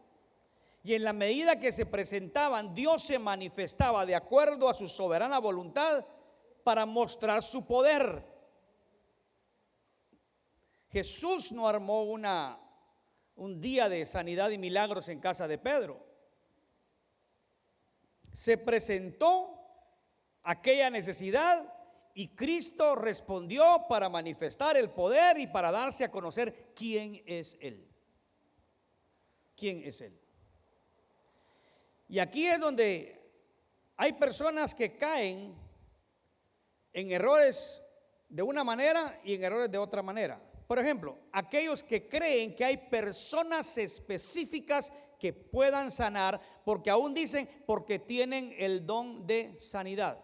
Y en la medida que se presentaban, Dios se manifestaba de acuerdo a su soberana voluntad para mostrar su poder. Jesús no armó un día de sanidad y milagros en casa de Pedro. Se presentó aquella necesidad y Cristo respondió para manifestar el poder y para darse a conocer quién es Él. ¿Quién es Él? Y aquí es donde hay personas que caen en errores de una manera y en errores de otra manera. por ejemplo, aquellos que creen que hay personas específicas que puedan sanar, porque aún dicen porque tienen el don de sanidad.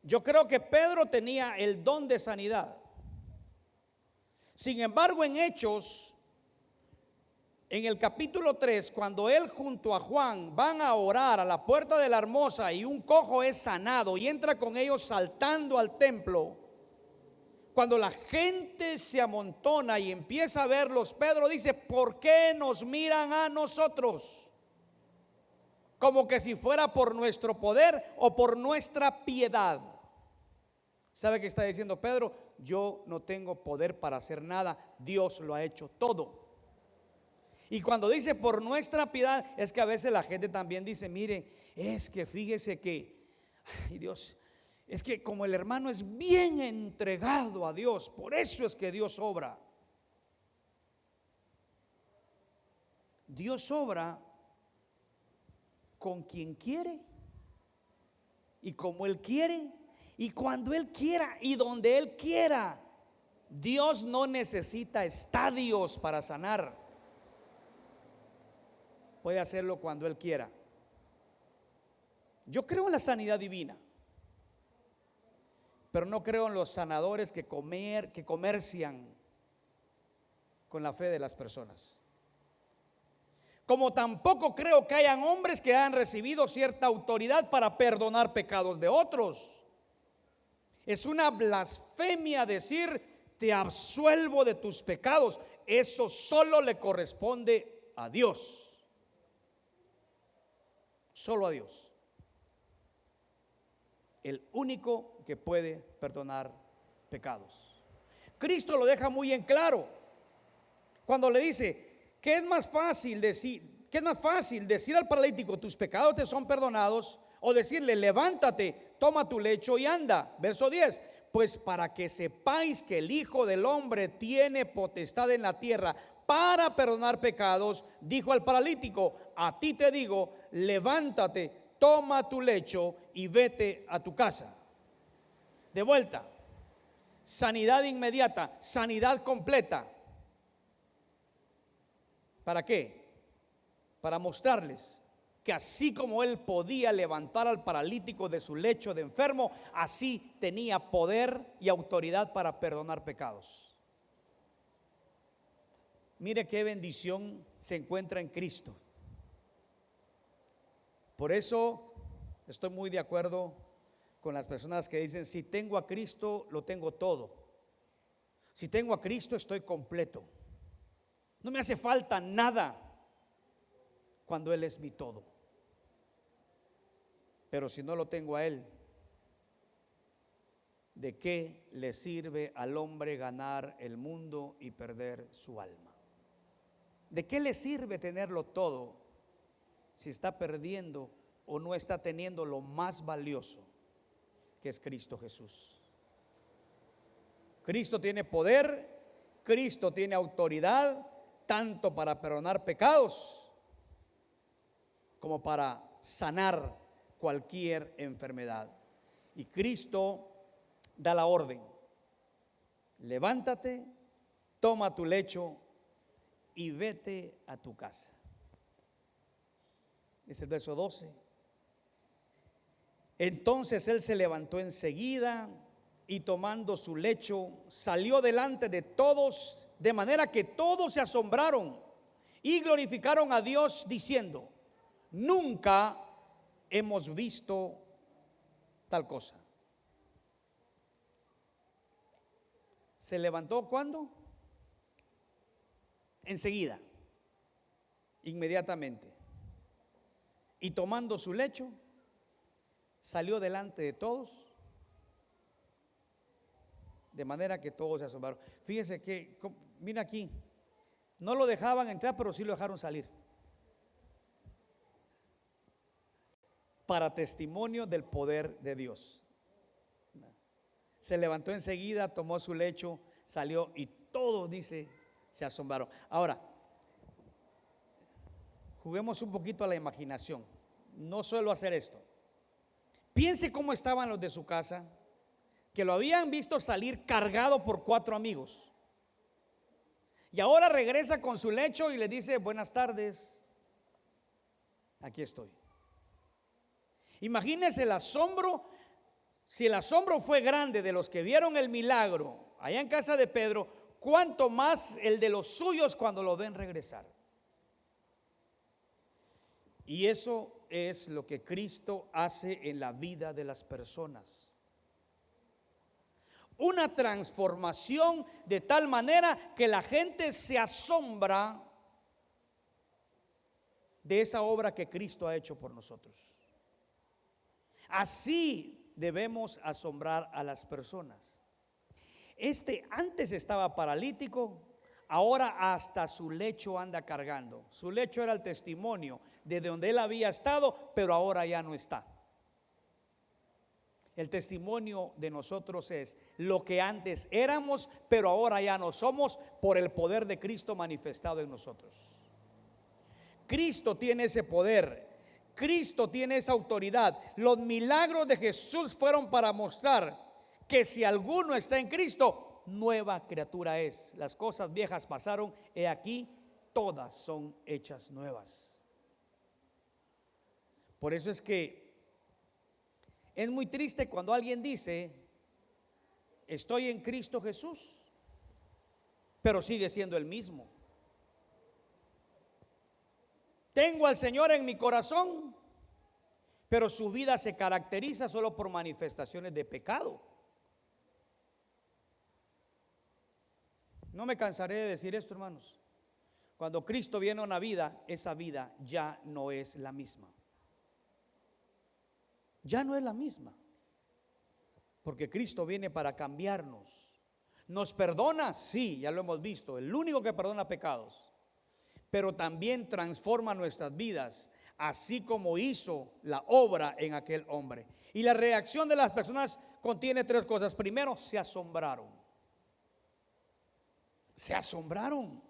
Yo creo que Pedro tenía el don de sanidad. Sin embargo, en Hechos, en el capítulo 3, cuando él junto a Juan van a orar a la puerta de la Hermosa y un cojo es sanado y entra con ellos saltando al templo, cuando la gente se amontona y empieza a verlos, Pedro dice: ¿por qué nos miran a nosotros? Como que si fuera por nuestro poder o por nuestra piedad. ¿Sabe qué está diciendo Pedro? Yo no tengo poder para hacer nada, Dios lo ha hecho todo. Y cuando dice por nuestra piedad, es que a veces la gente también dice: mire, es que fíjese que, ay Dios, es que como el hermano es bien entregado a Dios, por eso es que Dios obra. Dios obra con quien quiere y como Él quiere y cuando Él quiera y donde Él quiera. Dios no necesita estadios para sanar. Puede hacerlo cuando Él quiera. Yo creo en la sanidad divina, pero no creo en los sanadores que comercian con la fe de las personas. Como tampoco creo que hayan hombres que hayan recibido cierta autoridad para perdonar pecados de otros. Es una blasfemia decir: te absuelvo de tus pecados. Eso solo le corresponde a Dios. Solo a Dios. El único que puede perdonar pecados. Cristo lo deja muy en claro cuando le dice: ¿qué es más fácil decir? ¿Qué es más fácil decir al paralítico: tus pecados te son perdonados? O decirle: levántate, toma tu lecho y anda. Verso 10: pues para que sepáis que el Hijo del Hombre tiene potestad en la tierra para perdonar pecados, dijo al paralítico: a ti te digo, levántate, toma tu lecho y vete a tu casa. De vuelta, sanidad inmediata, sanidad completa. ¿Para qué? Para mostrarles que así como Él podía levantar al paralítico de su lecho de enfermo, así tenía poder y autoridad para perdonar pecados. Mire qué bendición se encuentra en Cristo. Por eso estoy muy de acuerdo con las personas que dicen: si tengo a Cristo, lo tengo todo. Si tengo a Cristo, estoy completo. No me hace falta nada cuando Él es mi todo. Pero si no lo tengo a Él, ¿de qué le sirve al hombre ganar el mundo y perder su alma? ¿De qué le sirve tenerlo todo si está perdiendo o no está teniendo lo más valioso, que es Cristo Jesús? Cristo tiene poder, Cristo tiene autoridad, tanto para perdonar pecados como para sanar cualquier enfermedad. Y Cristo da la orden: levántate, toma tu lecho y vete a tu casa. Es el verso 12. Entonces él se levantó enseguida y tomando su lecho salió delante de todos, de manera que todos se asombraron y glorificaron a Dios diciendo: nunca hemos visto tal cosa. ¿Se levantó cuándo? Enseguida, inmediatamente. Y tomando su lecho, salió delante de todos, de manera que todos se asombraron. Fíjense que, mira aquí, no lo dejaban entrar, pero sí lo dejaron salir. Para testimonio del poder de Dios. Se levantó enseguida, tomó su lecho, salió y todos, dice, se asombraron. Ahora, juguemos un poquito a la imaginación. No suelo hacer esto. Piense cómo estaban los de su casa, que lo habían visto salir cargado por 4 amigos. Y ahora regresa con su lecho y le dice: buenas tardes, aquí estoy. Imagínense el asombro. Si el asombro fue grande de los que vieron el milagro allá en casa de Pedro, cuánto más el de los suyos cuando lo ven regresar. Y eso es lo que Cristo hace en la vida de las personas. Una transformación de tal manera que la gente se asombra de esa obra que Cristo ha hecho por nosotros. Así debemos asombrar a las personas. Antes estaba paralítico, ahora hasta su lecho anda cargando. Su lecho era el testimonio de donde él había estado, pero ahora ya no está. El testimonio de nosotros es lo que antes éramos, pero ahora ya no somos, por el poder de Cristo manifestado en nosotros. Cristo tiene ese poder, Cristo tiene esa autoridad. Los milagros de Jesús fueron para mostrar que si alguno está en Cristo, nueva criatura es. Las cosas viejas pasaron, he aquí, todas son hechas nuevas. Por eso es que es muy triste cuando alguien dice: estoy en Cristo Jesús, pero sigue siendo el mismo. Tengo al Señor en mi corazón, pero su vida se caracteriza solo por manifestaciones de pecado. No me cansaré de decir esto, hermanos. Cuando Cristo viene a una vida, esa vida ya no es la misma. Ya no es la misma, porque Cristo viene para cambiarnos. Nos perdona, sí, ya lo hemos visto, el único que perdona pecados, pero también transforma nuestras vidas, así como hizo la obra en aquel hombre. Y la reacción de las personas contiene 3 cosas. Primero, se asombraron. Se asombraron.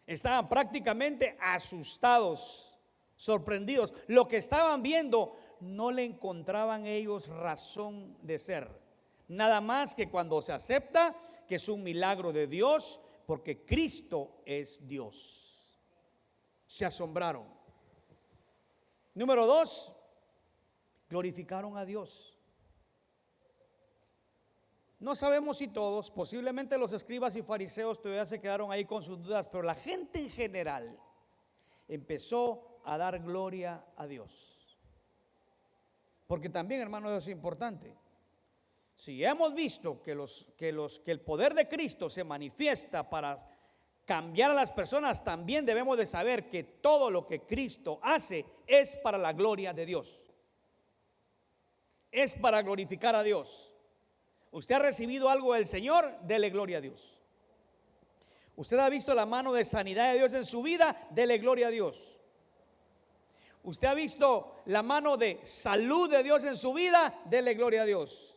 Estaban prácticamente asustados, sorprendidos. Lo que estaban viendo no le encontraban ellos razón de ser. Nada más que cuando se acepta que es un milagro de Dios, porque Cristo es Dios. Se asombraron. Número 2, glorificaron a Dios. No sabemos si todos, posiblemente los escribas y fariseos todavía se quedaron ahí con sus dudas, pero la gente en general empezó a dar gloria a Dios. Porque también, hermanos, eso es importante. Si hemos visto que el poder de Cristo se manifiesta para cambiar a las personas, también debemos de saber que todo lo que Cristo hace es para la gloria de Dios. Es para glorificar a Dios. Usted ha recibido algo del Señor, dele gloria a Dios. Usted ha visto la mano de sanidad de Dios en su vida, dele gloria a Dios. Usted ha visto la mano de salud de Dios en su vida, dele gloria a Dios.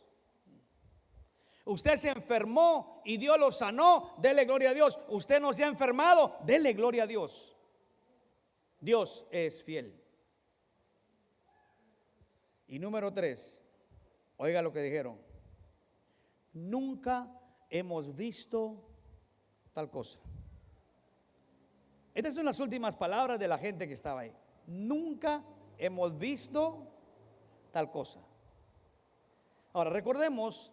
Usted se enfermó y Dios lo sanó, dele gloria a Dios. Usted no se ha enfermado, dele gloria a Dios. Dios es fiel. Y número 3, oiga lo que dijeron: nunca hemos visto tal cosa. Estas son las últimas palabras de la gente que estaba ahí. Nunca hemos visto tal cosa. Ahora recordemos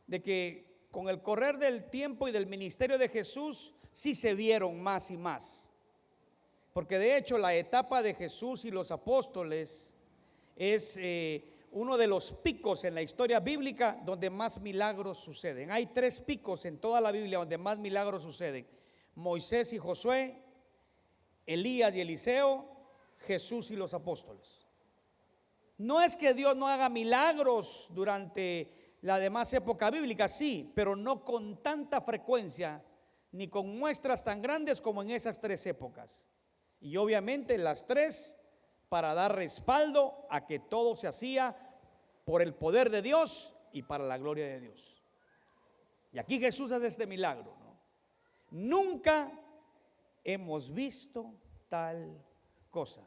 de que con el correr del tiempo y del ministerio de Jesús sí se vieron más y más, porque de hecho la etapa de Jesús y los apóstoles es uno de los picos en la historia bíblica donde más milagros suceden. Hay 3 picos en toda la Biblia donde más milagros suceden: Moisés y Josué, Elías y Eliseo, Jesús y los apóstoles. No es que Dios no haga milagros durante la demás época bíblica, sí, pero no con tanta frecuencia ni con muestras tan grandes como en esas 3 épocas. Y obviamente las 3 para dar respaldo a que todo se hacía por el poder de Dios y para la gloria de Dios. Y aquí Jesús hace este milagro, ¿no? Nunca hemos visto tal cosa.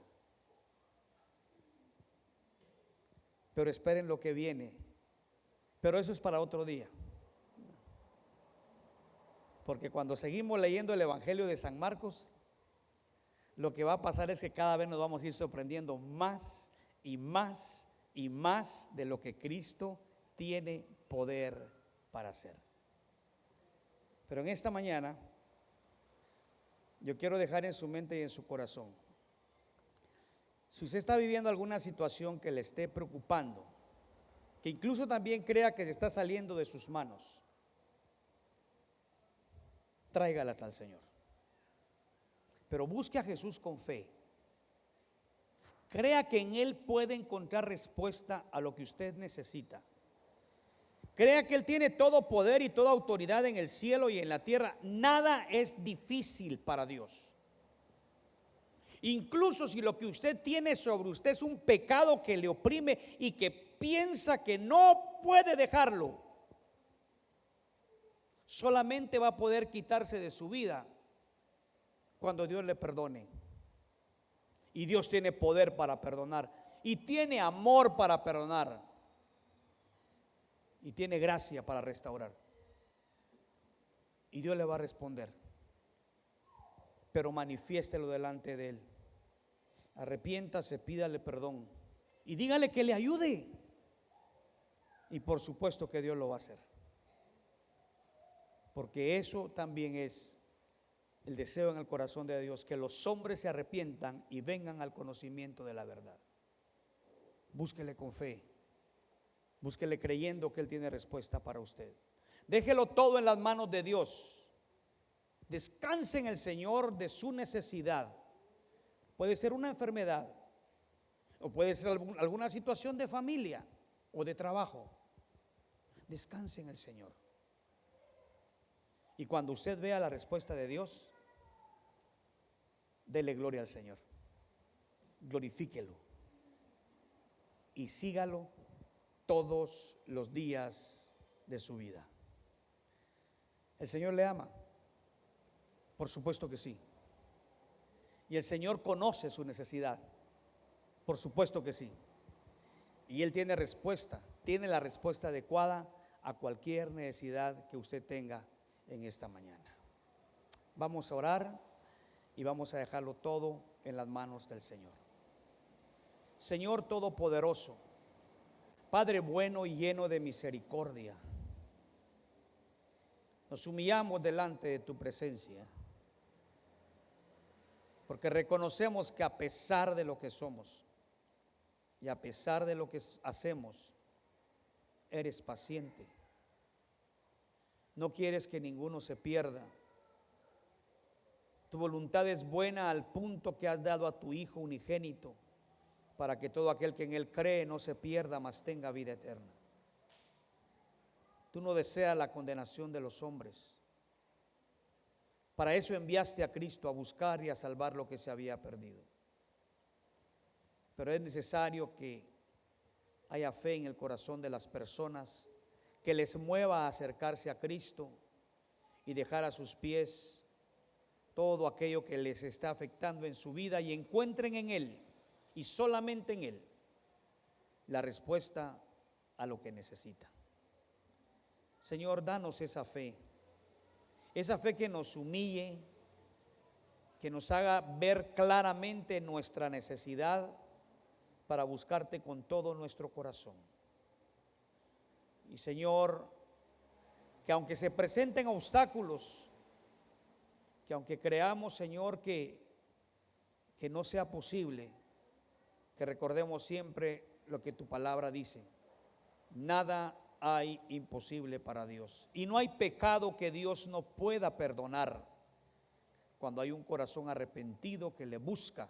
Pero esperen lo que viene. Pero eso es para otro día. Porque cuando seguimos leyendo el Evangelio de San Marcos, lo que va a pasar es que cada vez nos vamos a ir sorprendiendo más y más y más de lo que Cristo tiene poder para hacer. Pero en esta mañana yo quiero dejar en su mente y en su corazón, si usted está viviendo alguna situación que le esté preocupando, que incluso también crea que se está saliendo de sus manos, tráigalas al Señor. Pero busque a Jesús con fe. Crea que en Él puede encontrar respuesta a lo que usted necesita. Crea que Él tiene todo poder y toda autoridad en el cielo y en la tierra. Nada es difícil para Dios. Incluso si lo que usted tiene sobre usted es un pecado que le oprime y que piensa que no puede dejarlo, solamente va a poder quitarse de su vida cuando Dios le perdone. Y Dios tiene poder para perdonar, y tiene amor para perdonar, y tiene gracia para restaurar. Y Dios le va a responder, pero manifiéstelo delante de Él. Arrepiéntase, pídale perdón y dígale que le ayude. Y por supuesto que Dios lo va a hacer, porque eso también es el deseo en el corazón de Dios, que los hombres se arrepientan y vengan al conocimiento de la verdad. Búsquele con fe, búsquele creyendo que Él tiene respuesta para usted. Déjelo todo en las manos de Dios. Descanse en el Señor de su necesidad. Puede ser una enfermedad, o puede ser alguna situación de familia o de trabajo. Descanse en el Señor. Y cuando usted vea la respuesta de Dios, dele gloria al Señor, glorifíquelo y sígalo todos los días de su vida. ¿El Señor le ama? Por supuesto que sí. ¿Y el Señor conoce su necesidad? Por supuesto que sí. Y Él tiene respuesta, tiene la respuesta adecuada a cualquier necesidad que usted tenga en esta mañana. Vamos a orar y vamos a dejarlo todo en las manos del Señor. Señor Todopoderoso, Padre bueno y lleno de misericordia, nos humillamos delante de tu presencia, porque reconocemos que a pesar de lo que somos y a pesar de lo que hacemos, eres paciente. No quieres que ninguno se pierda. Tu voluntad es buena al punto que has dado a tu Hijo unigénito, para que todo aquel que en Él cree no se pierda, mas tenga vida eterna. Tú no deseas la condenación de los hombres. Para eso enviaste a Cristo a buscar y a salvar lo que se había perdido. Pero es necesario que haya fe en el corazón de las personas, que les mueva a acercarse a Cristo y dejar a sus pies todo aquello que les está afectando en su vida, y encuentren en Él y solamente en Él la respuesta a lo que necesitan. Señor, danos esa fe que nos humille, que nos haga ver claramente nuestra necesidad para buscarte con todo nuestro corazón. Y Señor, que aunque se presenten obstáculos, que aunque creamos, Señor, que no sea posible, que recordemos siempre lo que tu palabra dice: nada hay imposible para Dios, y no hay pecado que Dios no pueda perdonar cuando hay un corazón arrepentido que le busca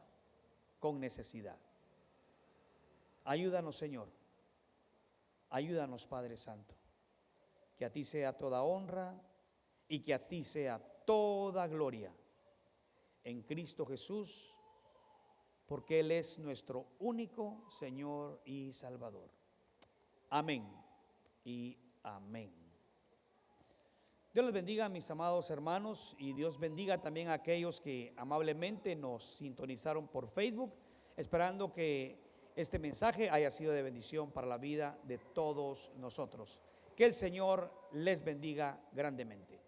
con necesidad. Ayúdanos, Señor. Ayúdanos, Padre Santo, que a ti sea toda honra y que a ti sea toda gloria en Cristo Jesús, porque Él es nuestro único Señor y Salvador. Amén y amén. Dios les bendiga, mis amados hermanos, y Dios bendiga también a aquellos que amablemente nos sintonizaron por Facebook, esperando que este mensaje haya sido de bendición para la vida de todos nosotros. Que el Señor les bendiga grandemente.